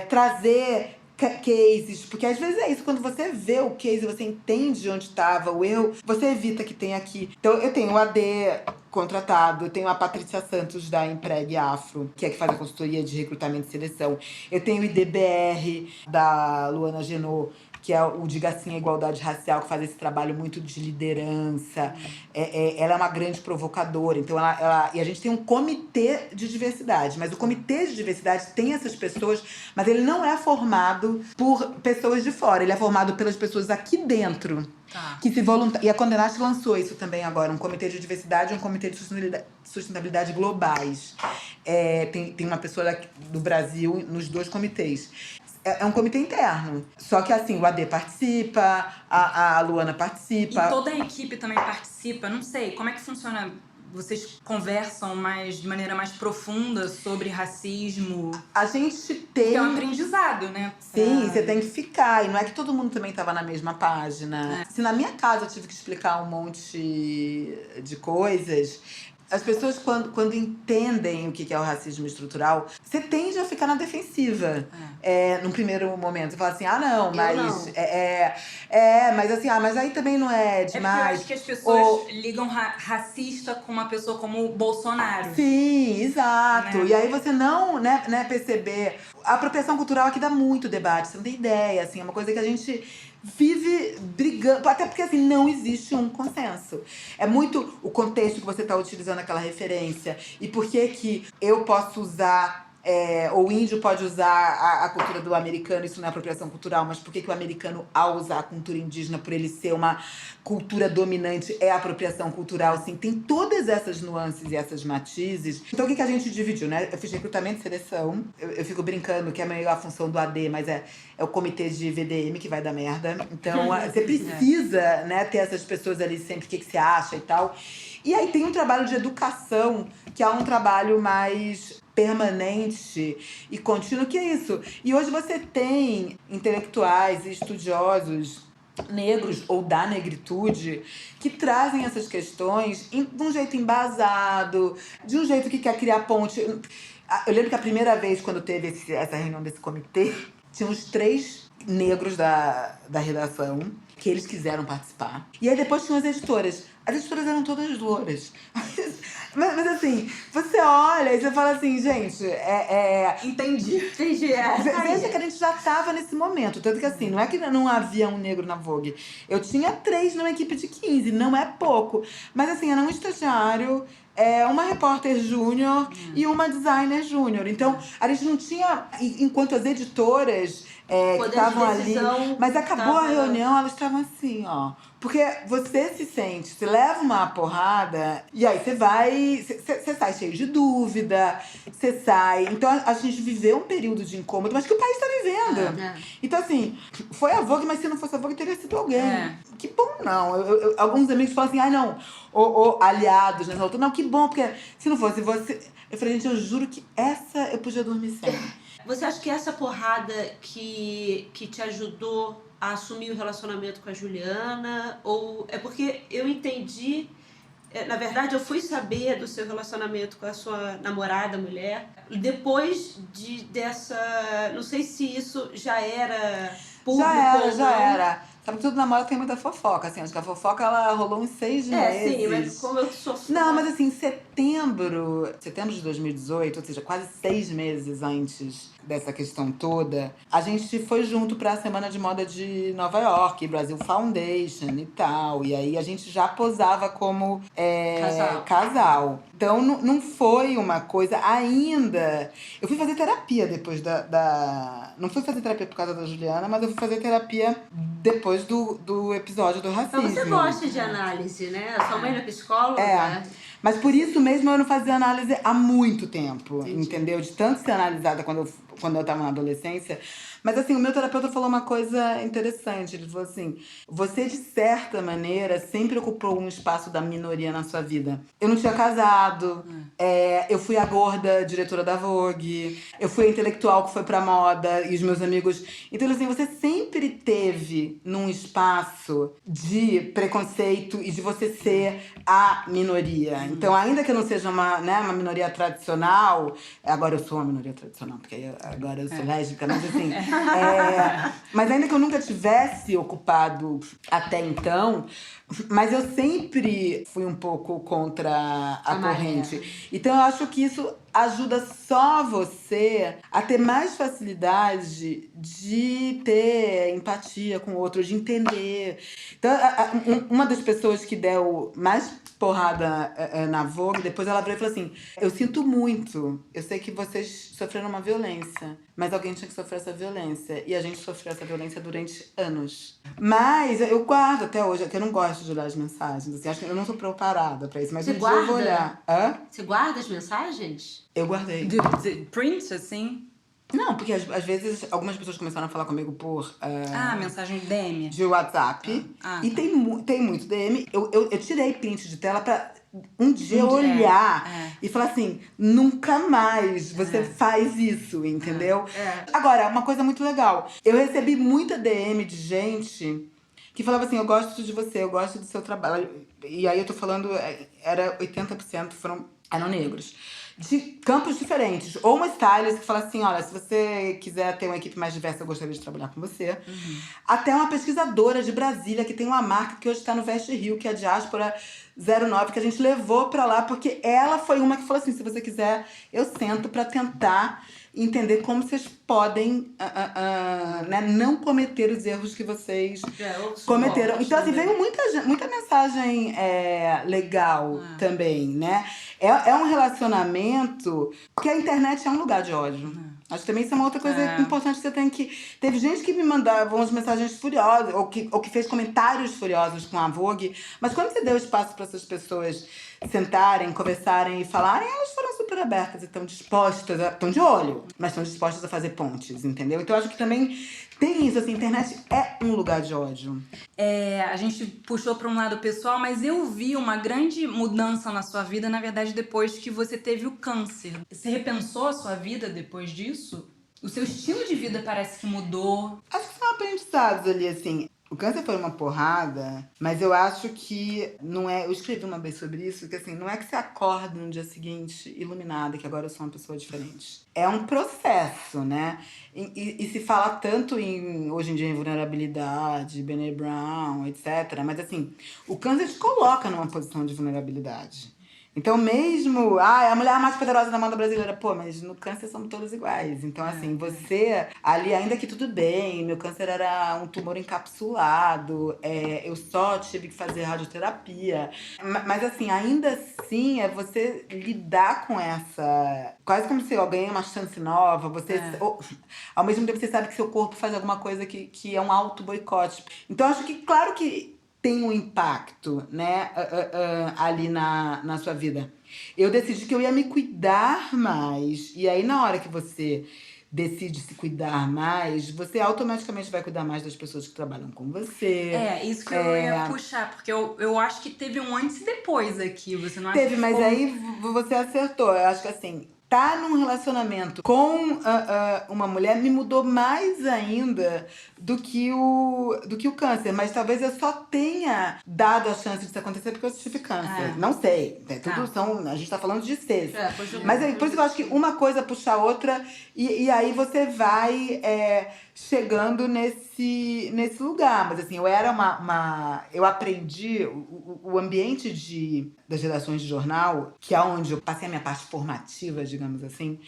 S1: trazer cases, porque às vezes é isso, quando você vê o case, você entende onde estava o erro, você evita que tenha aqui. Então eu tenho o AD contratado, eu tenho a Patrícia Santos da Empregue Afro, que faz a consultoria de recrutamento e seleção. Eu tenho o IDBR da Luana Genot, que é o Diga Sim à Igualdade Racial, que faz esse trabalho muito de liderança. Ela é uma grande provocadora. Então, e a gente tem um comitê de diversidade. Mas o comitê de diversidade tem essas pessoas, mas ele não é formado por pessoas de fora. Ele é formado pelas pessoas aqui dentro. Que se voluntariam. E a Condé Nast lançou isso também agora. Um comitê de diversidade e um comitê de sustentabilidade globais. Tem uma pessoa do Brasil nos 2 comitês. É um comitê interno. Só que, assim, o AD participa, a Luana participa.
S4: E toda a equipe também participa. Não sei, como é que funciona? Vocês conversam de maneira mais profunda sobre racismo?
S1: A gente tem...
S4: É um aprendizado, né?
S1: Sim, você tem que ficar. E não é que todo mundo também estava na mesma página. Se na minha casa eu tive que explicar um monte de coisas... As pessoas, quando entendem o que é o racismo estrutural, você tende a ficar na defensiva. Num primeiro momento. Você fala assim, não, mas... mas assim, mas aí também não é demais.
S4: Eu acho que as pessoas ligam racista com uma pessoa como o Bolsonaro.
S1: Sim, exato.
S4: Né?
S1: E aí você não perceber... A apropriação cultural aqui dá muito debate, você não tem ideia, assim, é uma coisa que a gente... vive brigando, até porque assim, não existe um consenso. É muito o contexto que você está utilizando aquela referência. E por que eu posso usar ou o índio pode usar a cultura do americano, isso não é apropriação cultural, mas por que o americano, ao usar a cultura indígena, por ele ser uma cultura dominante, é apropriação cultural? Assim, tem todas essas nuances e essas matizes. Então, o que a gente dividiu, né? Eu fiz recrutamento e seleção. Eu fico brincando que é meio a função do AD, mas é o comitê de VDM que vai dar merda. Então, você precisa, né, ter essas pessoas ali sempre, o que você acha e tal. E aí tem um trabalho de educação, que é um trabalho mais permanente e contínuo, que é isso. E hoje você tem intelectuais e estudiosos negros ou da negritude que trazem essas questões de um jeito embasado, de um jeito que quer criar ponte. Eu lembro que a primeira vez, quando teve essa reunião desse comitê, tinha uns 3 negros da redação que eles quiseram participar. E aí depois tinham as editoras. As editoras eram todas louras. Mas assim, você olha e você fala assim, gente,
S4: Entendi.
S1: Veja que a gente já estava nesse momento. Tanto que assim, não é que não havia um negro na Vogue. Eu tinha 3 numa equipe de 15, não é pouco. Mas assim, era um estagiário, uma repórter júnior e uma designer júnior. Então, a gente não tinha, enquanto as editoras que estavam ali. Mas acabou a reunião, elas estavam assim, ó. Porque você se sente, você leva uma porrada e aí você vai, você sai cheio de dúvida, você sai. Então a gente viveu um período de incômodo, mas que o país está vivendo. Então assim, foi a Vogue, mas se não fosse a Vogue teria sido alguém. Que bom, não. Alguns amigos falam assim, não, ou aliados, né? Não, que bom, porque se não fosse você... Eu falei, gente, eu juro que essa eu podia dormir sem.
S3: Você acha que essa porrada que te ajudou a assumir o relacionamento com a Juliana? Ou é porque eu entendi... Na verdade, eu fui saber do seu relacionamento com a sua namorada, mulher, depois dessa... Não sei se isso já era público ou não.
S1: Já era. Sabe que todo namoro tem muita fofoca, assim. Acho que a fofoca, ela rolou uns 6 meses.
S3: Sim, mas como eu sou fã...
S1: Não, mas assim, setembro de 2018, ou seja, quase 6 meses antes dessa questão toda, a gente foi junto pra Semana de Moda de Nova York, Brasil Foundation e tal. E aí a gente já posava como casal. Então não foi uma coisa ainda... Eu fui fazer terapia depois Não fui fazer terapia por causa da Juliana, mas eu fui fazer terapia depois do episódio do racismo.
S3: Mas você gosta de análise, né? A sua mãe é psicóloga.
S1: Mas por isso mesmo eu não fazia análise há muito tempo, entendeu? De tanto ser analisada quando eu tava na adolescência. Mas assim, o meu terapeuta falou uma coisa interessante. Ele falou assim, você de certa maneira sempre ocupou um espaço da minoria na sua vida. Eu não tinha casado, eu fui a gorda diretora da Vogue, eu fui a intelectual que foi pra moda e os meus amigos... Então assim, você sempre teve num espaço de preconceito e de você ser a minoria. Então, ainda que eu não seja uma minoria tradicional... Agora eu sou uma minoria tradicional, porque agora eu sou lésbica, mas assim... mas ainda que eu nunca tivesse ocupado até então, mas eu sempre fui um pouco contra a corrente. Então eu acho que isso ajuda só você a ter mais facilidade de ter empatia com o outro, de entender. Então, uma das pessoas que deu mais porrada na Vogue, depois ela veio e falou assim, eu sinto muito, eu sei que vocês sofreram uma violência, mas alguém tinha que sofrer essa violência. E a gente sofreu essa violência durante anos. Mas eu guardo até hoje, que eu não gosto de olhar as mensagens. Assim, acho que eu não tô preparada pra isso, mas um dia eu vou olhar.
S3: Você guarda as mensagens?
S1: Eu guardei.
S4: De print, assim?
S1: Não, porque às vezes algumas pessoas começaram a falar comigo por...
S4: mensagem de DM.
S1: De WhatsApp. E tem muito DM. Eu tirei print de tela pra... Um dia olhar e falar assim, nunca mais você faz isso, entendeu? Agora, uma coisa muito legal. Eu recebi muita DM de gente que falava assim, eu gosto de você, eu gosto do seu trabalho. E aí eu tô falando, era 80% eram negros. De campos diferentes. Ou uma stylist que fala assim, olha, se você quiser ter uma equipe mais diversa, eu gostaria de trabalhar com você. Até uma pesquisadora de Brasília, que tem uma marca que hoje está no Veste Rio, que é a Diáspora 09, que a gente levou pra lá, porque ela foi uma que falou assim, se você quiser, eu sento pra tentar entender como vocês podem não cometer os erros que vocês cometeram. Então, assim, veio muita mensagem legal também, né? É um relacionamento... Porque a internet é um lugar de ódio. Acho que também isso é uma outra coisa importante que você tem que... Teve gente que me mandava umas mensagens furiosas, ou que fez comentários furiosos com a Vogue, mas quando você deu espaço para essas pessoas sentarem, conversarem e falarem, elas foram super abertas e estão dispostas, estão de olho, mas estão dispostas a fazer pontes, entendeu? Então acho que também tem isso, assim, a internet é um lugar de ódio.
S4: A gente puxou para um lado pessoal, mas eu vi uma grande mudança na sua vida, na verdade, depois que você teve o câncer. Você repensou a sua vida depois disso? O seu estilo de vida parece que mudou.
S1: Acho que são aprendizados ali, assim. O câncer foi uma porrada, mas eu acho que não é... Eu escrevi uma vez sobre isso, que assim, não é que você acorda no dia seguinte iluminada, que agora eu sou uma pessoa diferente. É um processo, né? E se fala tanto hoje em dia em vulnerabilidade, Brené Brown, etc. Mas assim, o câncer te coloca numa posição de vulnerabilidade. Então mesmo, é a mulher mais poderosa da moda brasileira. Pô, mas no câncer somos todos iguais. Então assim, você ali, ainda que tudo bem, meu câncer era um tumor encapsulado, eu só tive que fazer radioterapia. Mas assim, ainda assim, é você lidar com essa... Quase como se alguém ganha uma chance nova, você... Ao mesmo tempo você sabe que seu corpo faz alguma coisa que é um auto-boicote. Então acho que, claro que tem um impacto, né, ali na sua vida. Eu decidi que eu ia me cuidar mais. E aí, na hora que você decide se cuidar mais, você automaticamente vai cuidar mais das pessoas que trabalham com você.
S4: Isso que eu ia puxar, porque eu acho que teve um antes e depois aqui. Você não acha
S1: Teve,
S4: que
S1: mas
S4: ficou...
S1: aí você acertou. Eu acho que assim, tá num relacionamento com uma mulher me mudou mais ainda do que o câncer. Mas talvez eu só tenha dado a chance disso acontecer porque eu tive câncer. Não sei. A gente tá falando de ser. Mas por isso que eu acho que uma coisa puxa a outra e aí você vai chegando nesse lugar. Mas assim, eu era eu aprendi o ambiente das redações de jornal, que é onde eu passei a minha parte formativa, digamos assim,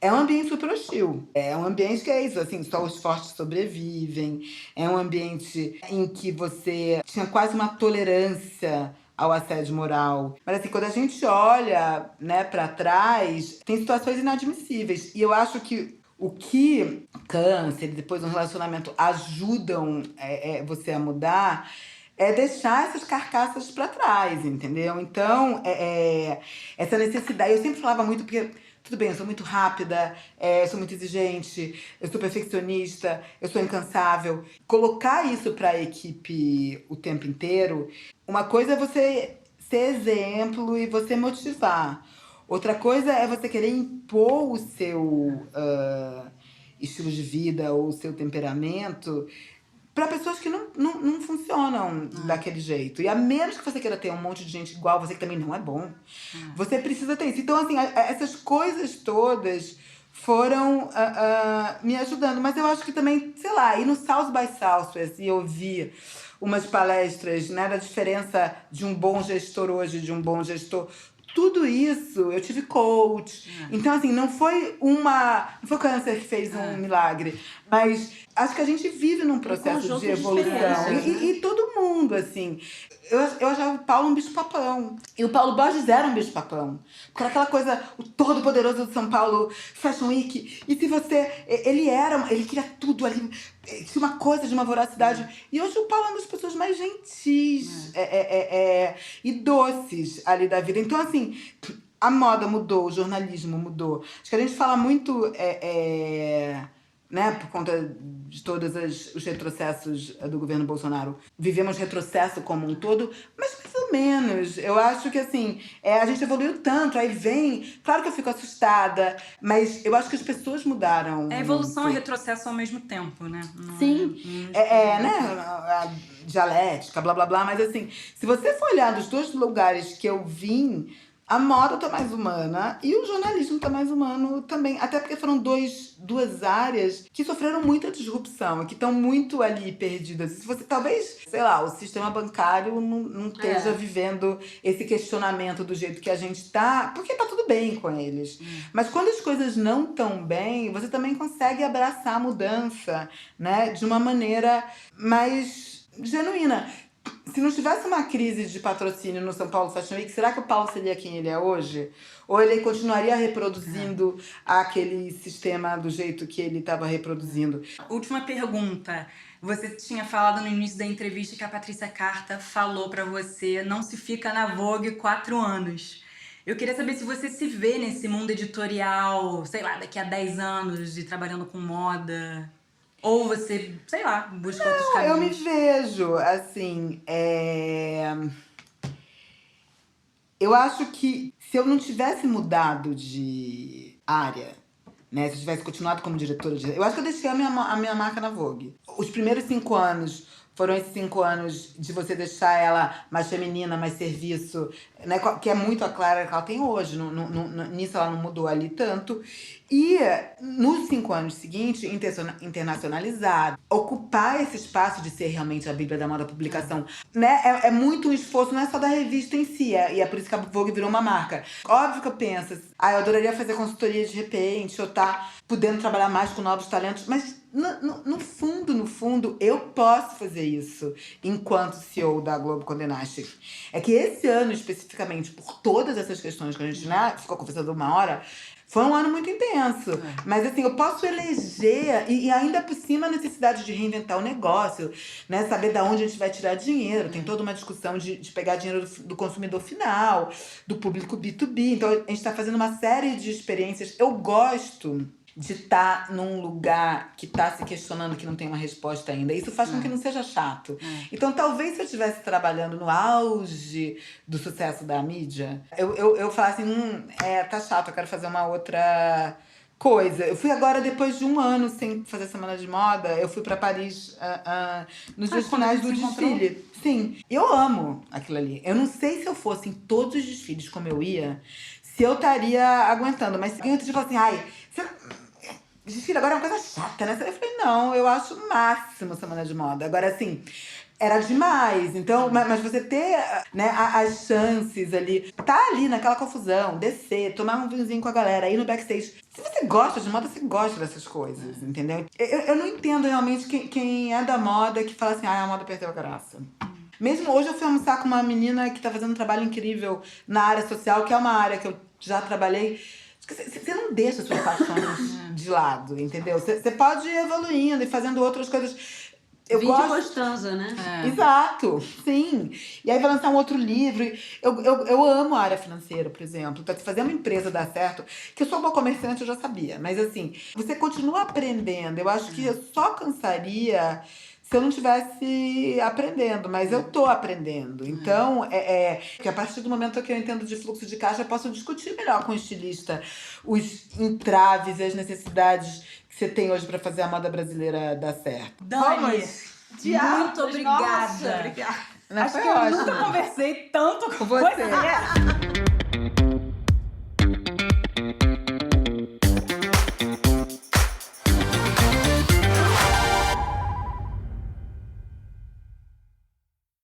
S1: é um ambiente super hostil. É um ambiente que é isso, assim, só os fortes sobrevivem. É um ambiente em que você tinha quase uma tolerância ao assédio moral. Mas assim, quando a gente olha, né, pra trás, tem situações inadmissíveis. E eu acho que o que câncer e depois um relacionamento ajudam você a mudar é deixar essas carcaças pra trás, entendeu? Então, essa necessidade... Eu sempre falava muito, porque... Tudo bem, eu sou muito rápida, eu sou muito exigente, eu sou perfeccionista, eu sou incansável. Colocar isso pra equipe o tempo inteiro, uma coisa é você ser exemplo e você motivar. Outra coisa é você querer impor o seu estilo de vida ou o seu temperamento para pessoas que não funcionam daquele jeito. E a menos que você queira ter um monte de gente igual você, que também não é bom, você precisa ter isso. Então, assim, essas coisas todas foram me ajudando. Mas eu acho que também, sei lá, ir no South by Southwest e ouvir umas palestras, né, da diferença de um bom gestor hoje, de um bom gestor... Tudo isso, eu tive coach. Então, assim, não foi o câncer que fez um milagre. Mas acho que a gente vive num processo de evolução. E todo mundo, assim. Eu achava o Paulo um bicho-papão. E o Paulo Borges era um bicho-papão. Porque era aquela coisa, o todo-poderoso do São Paulo Fashion Week. E se você... Ele queria tudo ali. Tinha uma coisa de uma voracidade. E hoje o Paulo é uma das pessoas mais gentis e doces ali da vida. Então, assim, a moda mudou, o jornalismo mudou. Acho que a gente fala muito... né, por conta de todos os retrocessos do governo Bolsonaro. Vivemos retrocesso como um todo, mas mais ou menos. Eu acho que, assim, a gente evoluiu tanto, aí vem... Claro que eu fico assustada, mas eu acho que as pessoas mudaram.
S4: É evolução
S1: muito.
S4: e retrocesso ao mesmo tempo, né?
S1: Sim. Né, a dialética, blá, blá, blá. Mas, assim, se você for olhar dos dois lugares que eu vim... A moda tá mais humana e o jornalismo tá mais humano também. Até porque foram duas áreas que sofreram muita disrupção e que estão muito ali perdidas. Se você, talvez, sei lá, o sistema bancário não esteja vivendo esse questionamento do jeito que a gente tá, porque tá tudo bem com eles. Mas quando as coisas não estão bem, você também consegue abraçar a mudança, né, de uma maneira mais genuína. Se não tivesse uma crise de patrocínio no São Paulo Fashion Week, será que o Paulo seria quem ele é hoje? Ou ele continuaria reproduzindo aquele sistema do jeito que ele estava reproduzindo?
S4: Última pergunta. Você tinha falado no início da entrevista que a Patrícia Carta falou pra você não se fica na Vogue 4 anos. Eu queria saber se você se vê nesse mundo editorial, sei lá, daqui a 10 anos, de trabalhando com moda. Ou você, sei lá, busca outros caminhos.
S1: Eu me vejo, assim, eu acho que se eu não tivesse mudado de área, né? Se eu tivesse continuado como diretora de... Eu acho que eu deixei a minha marca na Vogue. Os primeiros 5 anos foram esses 5 anos de você deixar ela mais feminina, mais serviço, né? Que é muito a Clara que ela tem hoje. Nisso ela não mudou ali tanto. E nos 5 anos seguintes, internacionalizar, ocupar esse espaço de ser realmente a Bíblia da Moda Publicação, né? É muito um esforço, não é só da revista em si, e é por isso que a Vogue virou uma marca. Óbvio que eu penso, eu adoraria fazer consultoria de repente, ou tá podendo trabalhar mais com novos talentos, mas no fundo, eu posso fazer isso enquanto CEO da Globo Condé Nast. É que esse ano, especificamente, por todas essas questões que a gente, né, ficou conversando 1 hora, foi um ano muito intenso. Mas assim, eu posso eleger, e ainda por cima a necessidade de reinventar o negócio, né? Saber de onde a gente vai tirar dinheiro. Tem toda uma discussão de pegar dinheiro do consumidor final, do público B2B. Então a gente tá fazendo uma série de experiências. Eu gosto de estar num lugar que tá se questionando, que não tem uma resposta ainda. Isso faz com que não seja chato. Então, talvez se eu estivesse trabalhando no auge do sucesso da mídia, eu falasse assim, tá chato, eu quero fazer uma outra coisa. Eu fui agora, depois de 1 ano sem fazer Semana de Moda, eu fui pra Paris nos dias finais do desfile. Sim, eu amo aquilo ali. Eu não sei se eu fosse em todos os desfiles como eu ia, se eu estaria aguentando. Mas alguém outro dia falou assim, desfile agora é uma coisa chata, né? Eu falei, não, eu acho o máximo Semana de Moda. Agora, assim, era demais. Então, mas você ter, né, as chances ali, tá ali naquela confusão, descer, tomar um vinhozinho com a galera, ir no backstage. Se você gosta de moda, você gosta dessas coisas, entendeu? Eu não entendo realmente quem é da moda que fala assim, a moda perdeu a graça. Mesmo hoje eu fui almoçar com uma menina que tá fazendo um trabalho incrível na área social, que é uma área que eu já trabalhei. Você não deixa suas paixões de lado, entendeu? Você pode ir evoluindo e fazendo outras coisas. Eu
S3: Vídeo
S1: gosto...
S3: gostosa, né?
S1: Exato, sim. E aí vai lançar um outro livro. Eu amo a área financeira, por exemplo. Pra fazer uma empresa dar certo, que eu sou boa comerciante, eu já sabia. Mas assim, você continua aprendendo. Eu acho que eu só cansaria se eu não estivesse aprendendo, mas eu tô aprendendo. Então, que a partir do momento que eu entendo de fluxo de caixa, eu posso discutir melhor com o estilista os entraves e as necessidades que você tem hoje para fazer a moda brasileira dar certo.
S4: Dani, muito obrigada.
S3: Nossa, obrigada.
S1: Não,
S4: Acho
S1: foi
S4: que eu
S1: ótimo.
S4: nunca conversei tanto com
S1: você.